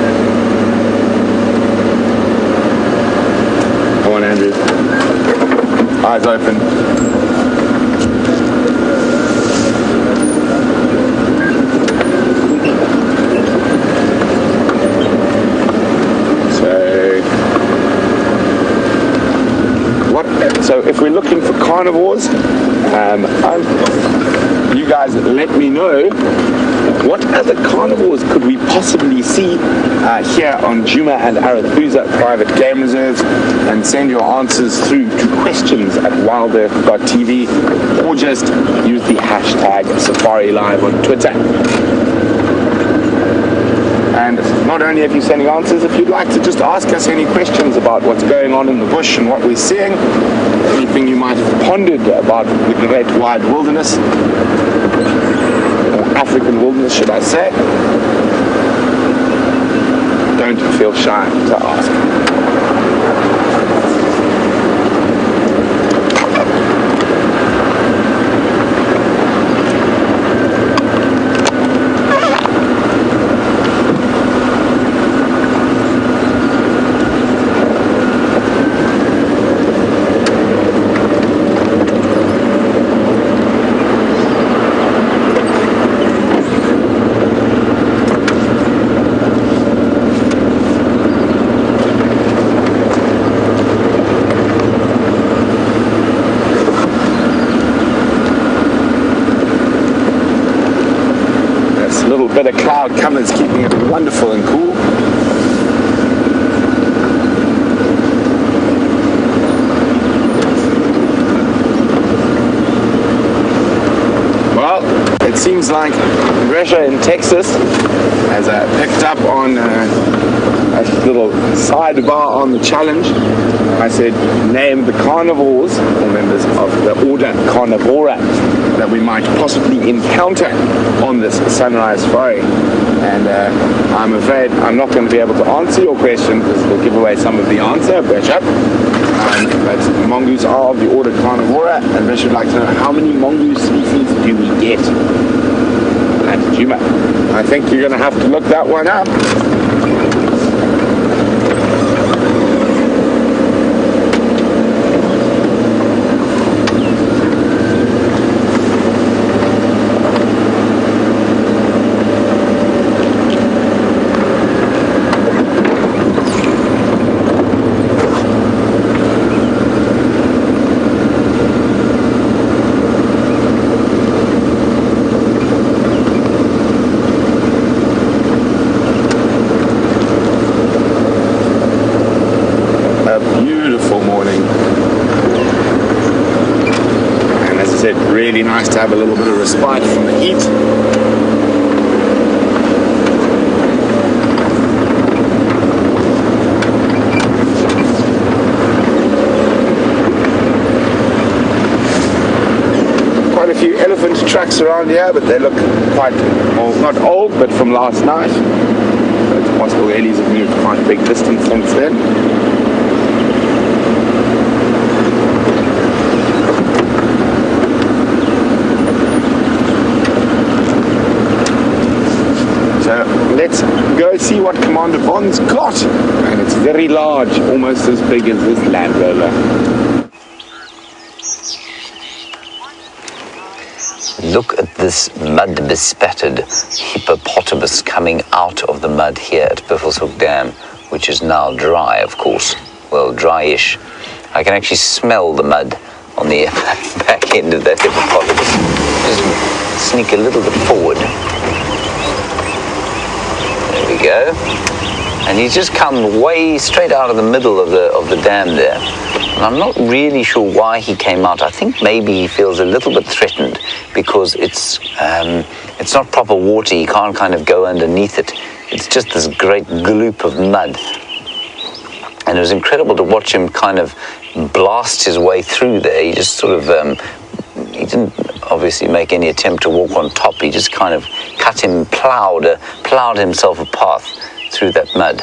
Speaker 2: Come on, Andrew. Eyes open. So if we're looking for carnivores, you guys let me know what other carnivores could we possibly see here on Djuma and Arathusa private game reserves, and send your answers through to questions at WildEarthTV, or just use the hashtag SafariLive on Twitter. And not only have you sending answers, if you'd like to just ask us any questions about what's going on in the bush and what we're seeing, anything you might have pondered about the great wide wilderness, or African wilderness should I say, don't feel shy to ask. little bit of cloud cover is keeping it wonderful and cool. It seems like Gresha in Texas has picked up on a little sidebar on the challenge. I said name the carnivores or members of the order Carnivora that we might possibly encounter on this sunrise safari. And I'm afraid I'm not going to be able to answer your question because it will give away some of the answer, Gresha. But mongoose are of the order Carnivora, and Gresha would like to know how many mongoose species do we get at Djuma. I think you're going to have to look that one up. Really nice to have a little bit of respite from the heat. Quite a few elephant tracks around here, but they look quite, well, not old, but from last night. So it's possible the Ellies have moved quite a big distance since then. Let's go see what Commander Bond's got. And it's very large, almost as big as this Land Rover.
Speaker 1: Look at this mud bespattered hippopotamus coming out of the mud here at Buffelshoek Dam, which is now dry, of course. Well, dryish. I can actually smell the mud on the back end of that hippopotamus. Just sneak a little bit forward. There we go. And he's just come way straight out of the middle of the dam there. And I'm not really sure why he came out. I think maybe he feels a little bit threatened because it's not proper water. He can't kind of go underneath it. It's just this great gloop of mud. And it was incredible to watch him kind of blast his way through there. He just sort of, he didn't obviously make any attempt to walk on top. He just kind of plowed himself a path through that mud.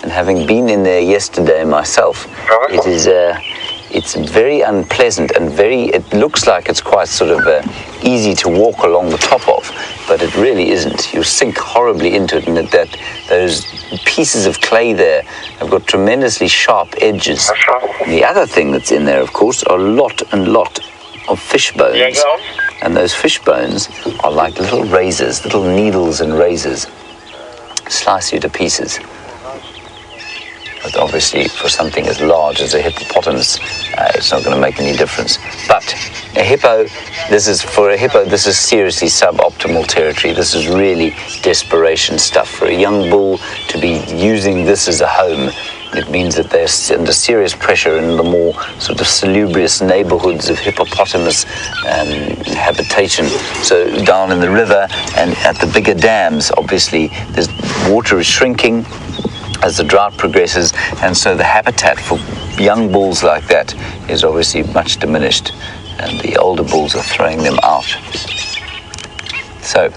Speaker 1: And having been in there yesterday myself, it's very unpleasant and it looks like it's quite sort of easy to walk along the top of, but it really isn't. You sink horribly into it, and those pieces of clay there have got tremendously sharp edges. And the other thing that's in there, of course, are a lot of fish bones. And those fish bones are like little razors, little needles and razors. Slice you to pieces. But obviously, for something as large as a hippopotamus, it's not going to make any difference. But a hippo, this is seriously suboptimal territory. This is really desperation stuff. For a young bull to be using this as a home, it means that they're under serious pressure in the more sort of salubrious neighborhoods of hippopotamus habitation. So down in the river and at the bigger dams, obviously, water is shrinking as the drought progresses, and so the habitat for young bulls like that is obviously much diminished, and the older bulls are throwing them out. So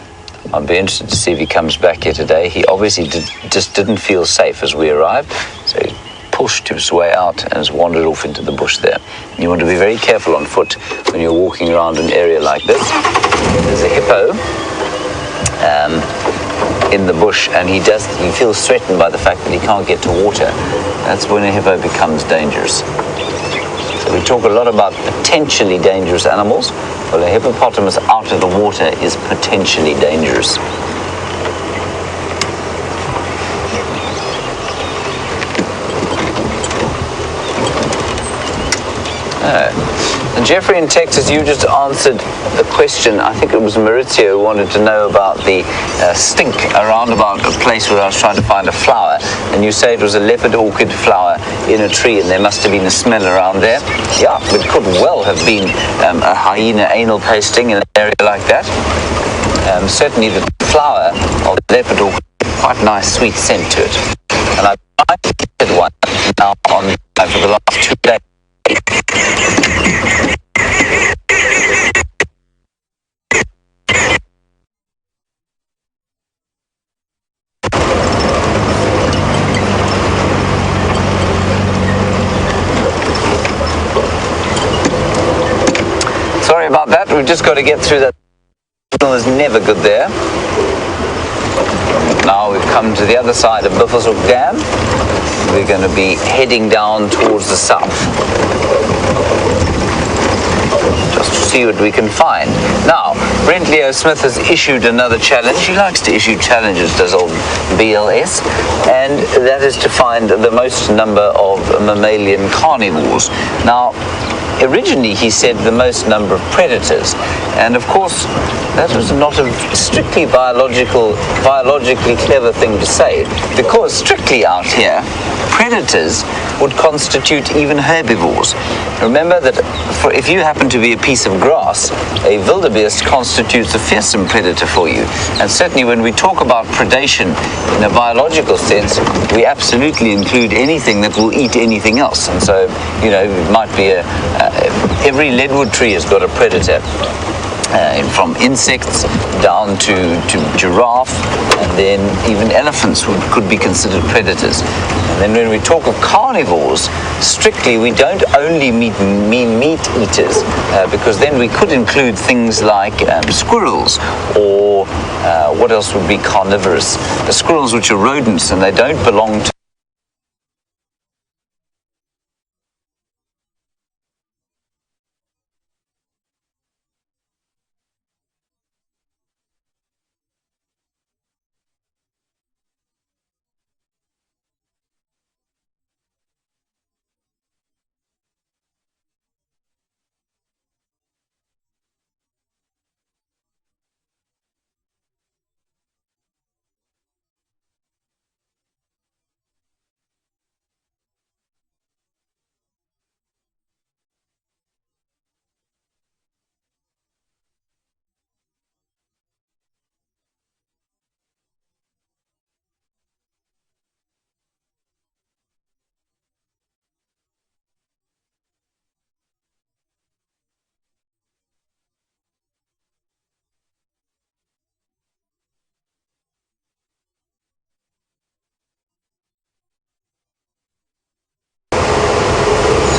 Speaker 1: I'll be interested to see if he comes back here today. He obviously just didn't feel safe as we arrived, so he pushed his way out and has wandered off into the bush there. And you want to be very careful on foot when you're walking around an area like this. There's a hippo in the bush, and he feels threatened by the fact that he can't get to water. That's when a hippo becomes dangerous. So we talk a lot about potentially dangerous animals. Well, a hippopotamus out of the water is potentially dangerous. And Jeffrey in Texas, you just answered a question. I think it was Maurizio who wanted to know about the stink around about a place where I was trying to find a flower. And you say it was a leopard orchid flower in a tree, and there must have been a smell around there. Yeah, it could well have been a hyena anal pasting in an area like that. Certainly the flower of the leopard orchid, quite nice sweet scent to it. And I've tried one now on for the last 2 days. Sorry about that, we've just got to get through that. Signal is never good there. Now we've come to the other side of Buffelshoek Dam. We're going to be heading down towards the south, just to see what we can find. Now, Brent Leo Smith has issued another challenge. He likes to issue challenges, does old BLS, and that is to find the most number of mammalian carnivores. Now, originally he said the most number of predators, and of course that was not a strictly biologically clever thing to say, because strictly out here predators would constitute even herbivores. Remember that if you happen to be a piece of grass, a wildebeest constitutes a fearsome predator for you. And certainly when we talk about predation in a biological sense, we absolutely include anything that will eat anything else. And so, you know, it might be every leadwood tree has got a predator. From insects down to giraffe, and then even elephants could be considered predators. And then when we talk of carnivores, strictly we don't only mean meat eaters, because then we could include things like squirrels, or what else would be carnivorous? Squirrels, which are rodents, and they don't belong to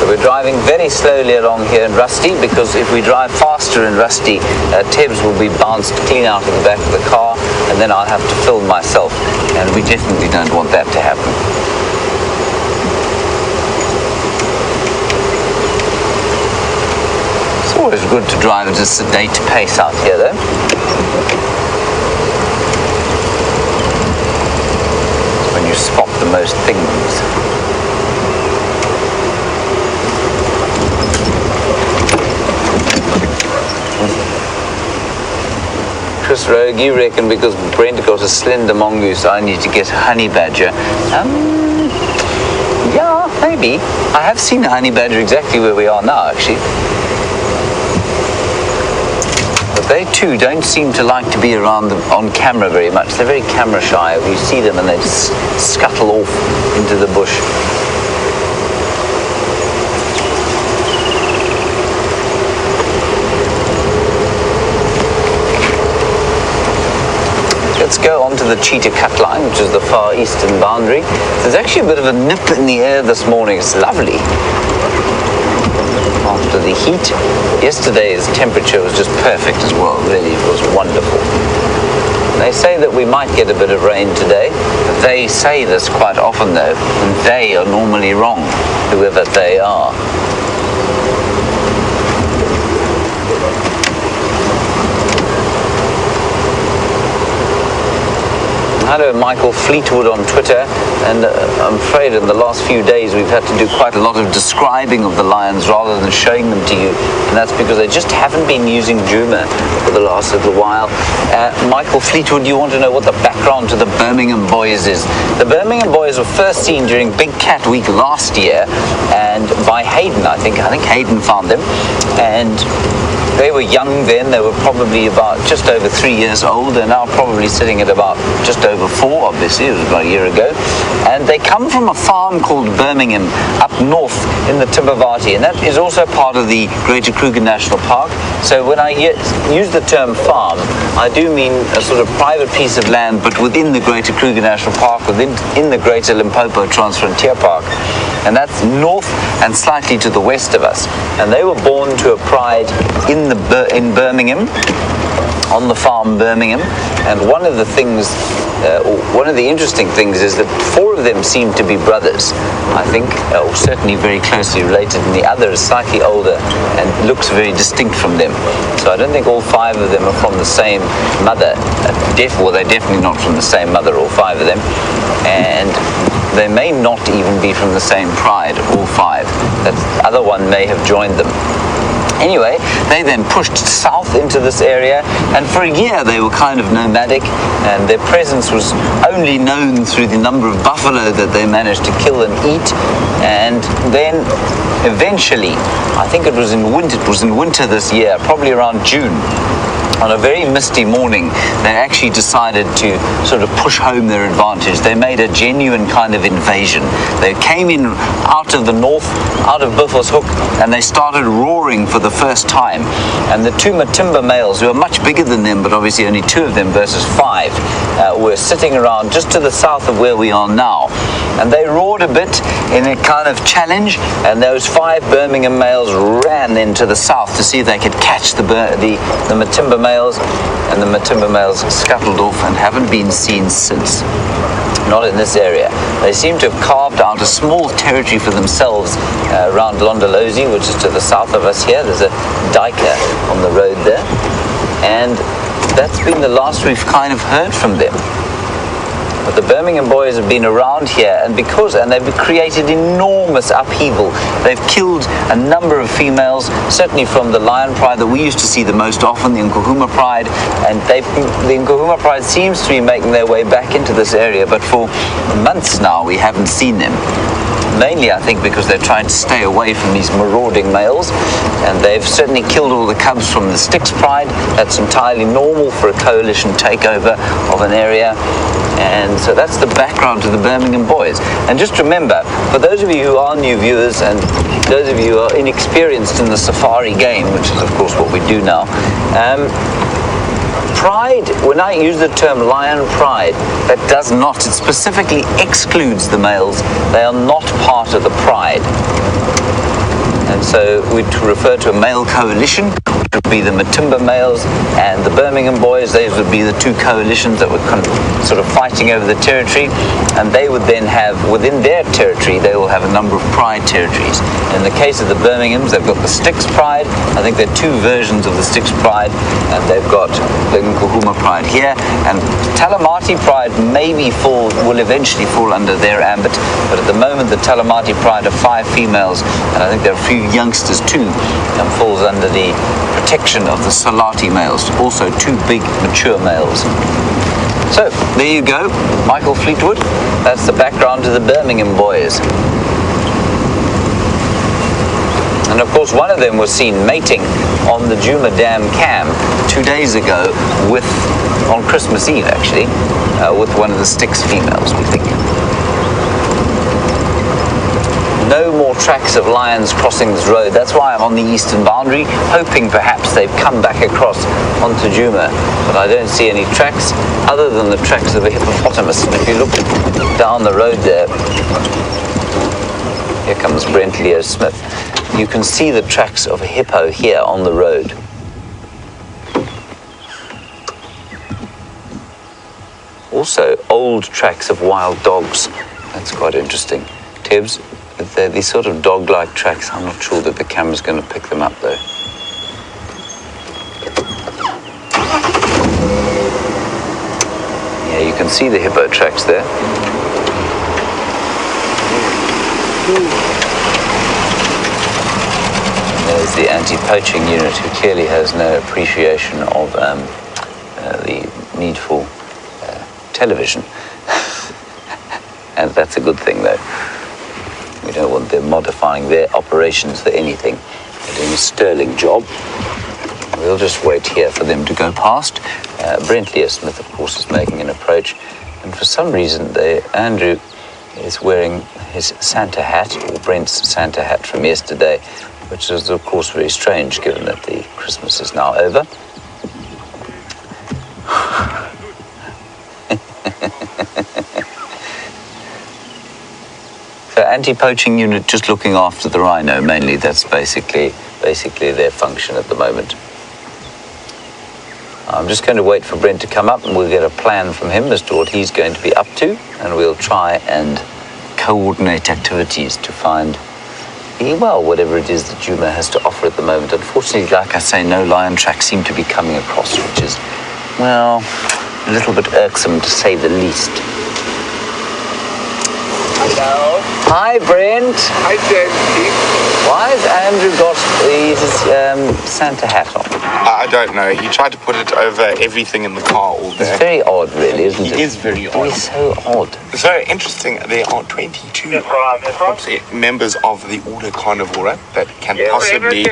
Speaker 1: We're driving very slowly along here in Rusty, because if we drive faster in Rusty, Tebs will be bounced clean out of the back of the car, and then I'll have to film myself, and we definitely don't want that to happen. It's always good to drive at a sedate pace out here, though. It's when you spot the most things. Chris Rogue, you reckon because Brent got a slender mongoose, I need to get a honey badger? Yeah, maybe. I have seen a honey badger exactly where we are now, actually. But they too don't seem to like to be around on camera very much. They're very camera shy. You see them and they just scuttle off into the bush. Let's go on to the cheetah cut line, which is the far eastern boundary. There's actually a bit of a nip in the air this morning. It's lovely. After the heat, yesterday's temperature was just perfect as well. Really, it was wonderful. They say that we might get a bit of rain today. They say this quite often, though, and they are normally wrong, whoever they are. Hello, Michael Fleetwood on Twitter, and I'm afraid in the last few days we've had to do quite a lot of describing of the lions rather than showing them to you, and that's because they just haven't been using Djuma for the last little while. Michael Fleetwood, you want to know what the background to the Birmingham Boys is? The Birmingham Boys were first seen during Big Cat Week last year, and by Hayden, I think Hayden found them, and they were young then. They were probably about just over 3 years old. They're now probably sitting at about just over 4, obviously. It was about a year ago. And they come from a farm called Birmingham up north in the Timbavati, and that is also part of the Greater Kruger National Park. So when I use the term farm, I do mean a sort of private piece of land, but within the Greater Kruger National Park, in the Greater Limpopo Transfrontier Park. And that's north and slightly to the west of us. And they were born to a pride in Birmingham, on the farm Birmingham. And one of the interesting things is that 4 of them seem to be brothers, I think, or certainly very closely related, and the other is slightly older and looks very distinct from them. So I don't think all 5 of them are from the same mother. Well, they're definitely not from the same mother, all 5 of them. And they may not even be from the same pride, all 5. That other one may have joined them. Anyway, they then pushed south into this area, and for a year they were kind of nomadic, and their presence was only known through the number of buffalo that they managed to kill and eat. And then eventually, I think it was in winter this year, probably around June, on a very misty morning, they actually decided to sort of push home their advantage. They made a genuine kind of invasion. They came in out of the north, out of Buffelshoek, and they started roaring for the first time. And the 2 Matimba males, who are much bigger than them, but obviously only 2 of them versus 5, were sitting around just to the south of where we are now. And they roared a bit in a kind of challenge, and those 5 Birmingham males ran into the south to see if they could catch the Matimba males, and the Matimba males scuttled off and haven't been seen since. Not in this area. They seem to have carved out a small territory for themselves around Londolozi, which is to the south of us here. There's a diker on the road there, and that's been the last we've kind of heard from them. But the Birmingham Boys have been around here, and they've created enormous upheaval. They've killed a number of females, certainly from the lion pride that we used to see the most often, the Nkuhuma pride, and the Nkuhuma pride seems to be making their way back into this area, but for months now we haven't seen them. Mainly, I think, because they're trying to stay away from these marauding males, and they've certainly killed all the cubs from the Styx pride. That's entirely normal for a coalition takeover of an area. And so that's the background to the Birmingham Boys. And just remember, for those of you who are new viewers and those of you who are inexperienced in the safari game, which is of course what we do now, pride, when I use the term lion pride, that does not, it specifically excludes the males. They are not part of the pride. And so we refer to a male coalition, which would be the Matimba males and the Birmingham Boys. Those would be the 2 coalitions that were sort of fighting over the territory, and they would then have, within their territory, they will have a number of pride territories. In the case of the Birminghams, they've got the Styx pride. I think there are 2 versions of the Styx pride, and they've got the Nkuhuma pride here, and Talamati pride will eventually fall under their ambit, but at the moment the Talamati pride are 5 females, and I think there are a few youngsters too, and falls under the protection of the Salati males, also 2 big mature males. So there you go, Michael Fleetwood. That's the background to the Birmingham Boys. And of course one of them was seen mating on the Djuma Dam cam 2 days ago on Christmas Eve actually, with one of the Styx females, we think. No more tracks of lions crossing this road. That's why I'm on the eastern boundary, hoping perhaps they've come back across onto Djuma. But I don't see any tracks other than the tracks of a hippopotamus. And if you look down the road there, here comes Brent Leo Smith. You can see the tracks of a hippo here on the road. Also, old tracks of wild dogs. That's quite interesting. Tibbs, they're these sort of dog-like tracks. I'm not sure that the camera's going to pick them up, though. Yeah, you can can see the hippo tracks there. And there's the anti-poaching unit, who clearly has no appreciation of the need for television. And that's a good thing, though. We don't want them modifying their operations for anything. They're doing a sterling job. We'll just wait here for them to go past. Brent Smith, of course, is making an approach. And for some reason, Andrew is wearing his Santa hat, or Brent's Santa hat from yesterday, which is, of course, very strange, given that the Christmas is now over. So anti-poaching unit just looking after the rhino mainly. That's basically their function at the moment. I'm just going to wait for Brent to come up, and we'll get a plan from him as to what he's going to be up to, and we'll try and coordinate activities to find, well, whatever it is that Djuma has to offer at the moment. Unfortunately, like I say, no lion tracks seem to be coming across, which is, well, a little bit irksome to say the least.
Speaker 4: Hello.
Speaker 1: Hi, Brent.
Speaker 4: Hi, Jesse.
Speaker 1: Why has Andrew got his Santa hat on?
Speaker 2: I don't know. He tried to put it over everything in the car all day.
Speaker 1: It's very odd, really, isn't it?
Speaker 2: It is very odd.
Speaker 1: It is so odd.
Speaker 2: So interesting, there are 22 members of the Order Carnivora that can possibly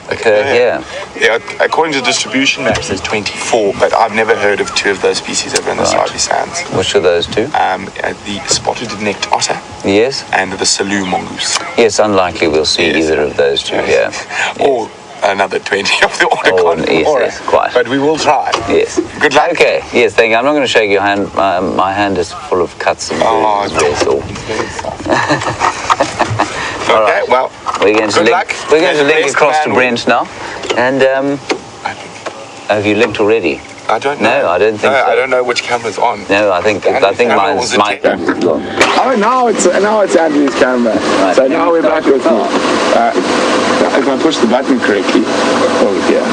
Speaker 1: occur here.
Speaker 2: Yeah, according to the distribution map, there's 24, but I've never heard of two of those species over in the Sabi Sands.
Speaker 1: Which are those two?
Speaker 2: The spotted-necked otter.
Speaker 1: Yes.
Speaker 2: And the Salu mongoose.
Speaker 1: Yes, unlikely we'll see either of those two here.
Speaker 2: Or another 20 of the Order Carnivora.
Speaker 1: Yes, quite.
Speaker 2: But we will try.
Speaker 1: Yes.
Speaker 2: Good luck.
Speaker 1: Okay. Yes, thank you. I'm not going to shake your hand. My hand is full of cuts and bruises.
Speaker 2: It's very soft.
Speaker 1: All
Speaker 2: okay,
Speaker 1: right.
Speaker 2: well,
Speaker 1: we're going to link across to Brent now. And have you linked already?
Speaker 2: I don't know.
Speaker 1: No, I don't think so.
Speaker 2: I don't know which camera's on.
Speaker 1: No, I think mine's my.
Speaker 2: Oh, now it's Anthony's camera. Right. So now we're back with me. If I push the button correctly. Oh, yeah.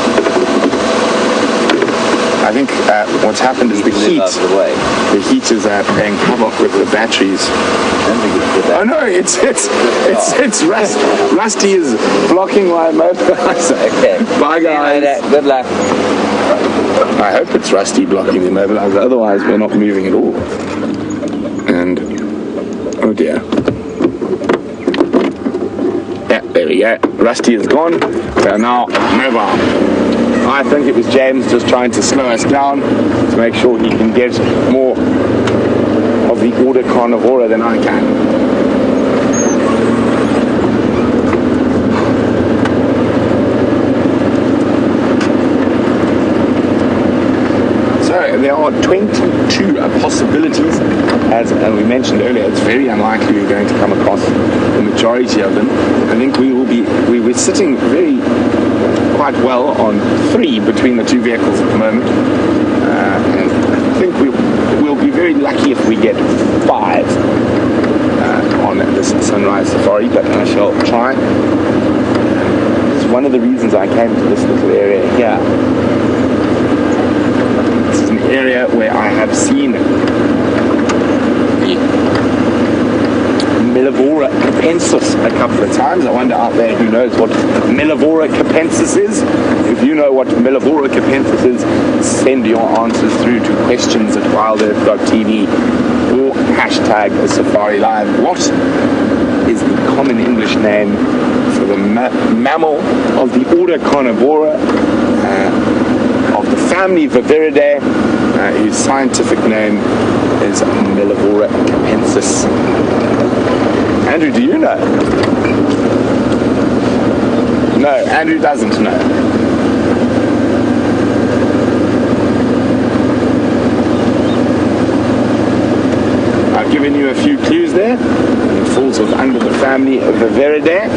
Speaker 2: I think what's happened is the heat is playing havoc with the batteries. Oh no, it's Rust. Rusty is blocking my mobilizer. Okay. Bye guys.
Speaker 1: Good luck.
Speaker 2: I hope it's Rusty blocking the mobilizer, otherwise we're not moving at all. And oh dear. Yeah, there we go. Rusty is gone. We are now mobile. I think it was James just trying to slow us down to make sure he can get more of the Order Carnivora than I can. So there are 22 possibilities. As we mentioned earlier, it's very unlikely we're going to come across the majority of them. I think we're sitting quite well on 3 between the two vehicles at the moment. And I think we'll be very lucky if we get 5 on this sunrise safari, but I shall try. This is one of the reasons I came to this little area here. This is an area where I have seen the Millivora capensis a couple of times. I wonder out there who knows what Millivora capensis is. If you know what Millivora capensis is, send your answers through to questions@WildEarth.tv or #SafariLive. What is the common English name for the mammal of the Order Carnivora of the family Viveridae, whose scientific name is Millivora capensis? Andrew, do you know? No, Andrew doesn't know. I've given you a few clues there. It falls under the family of Viveridae.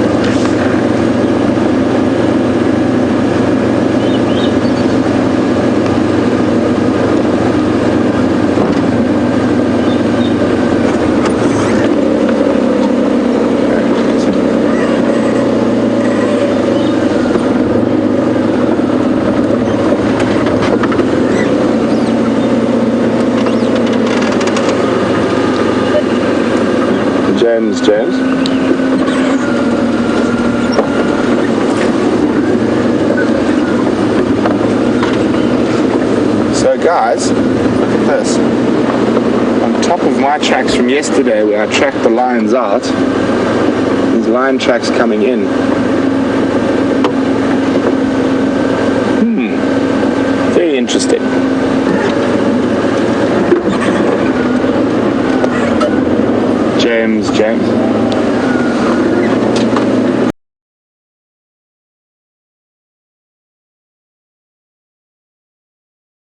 Speaker 2: James. So guys, look at this. On top of my tracks from yesterday where I tracked the lions out, these lion tracks coming in. Very interesting. James.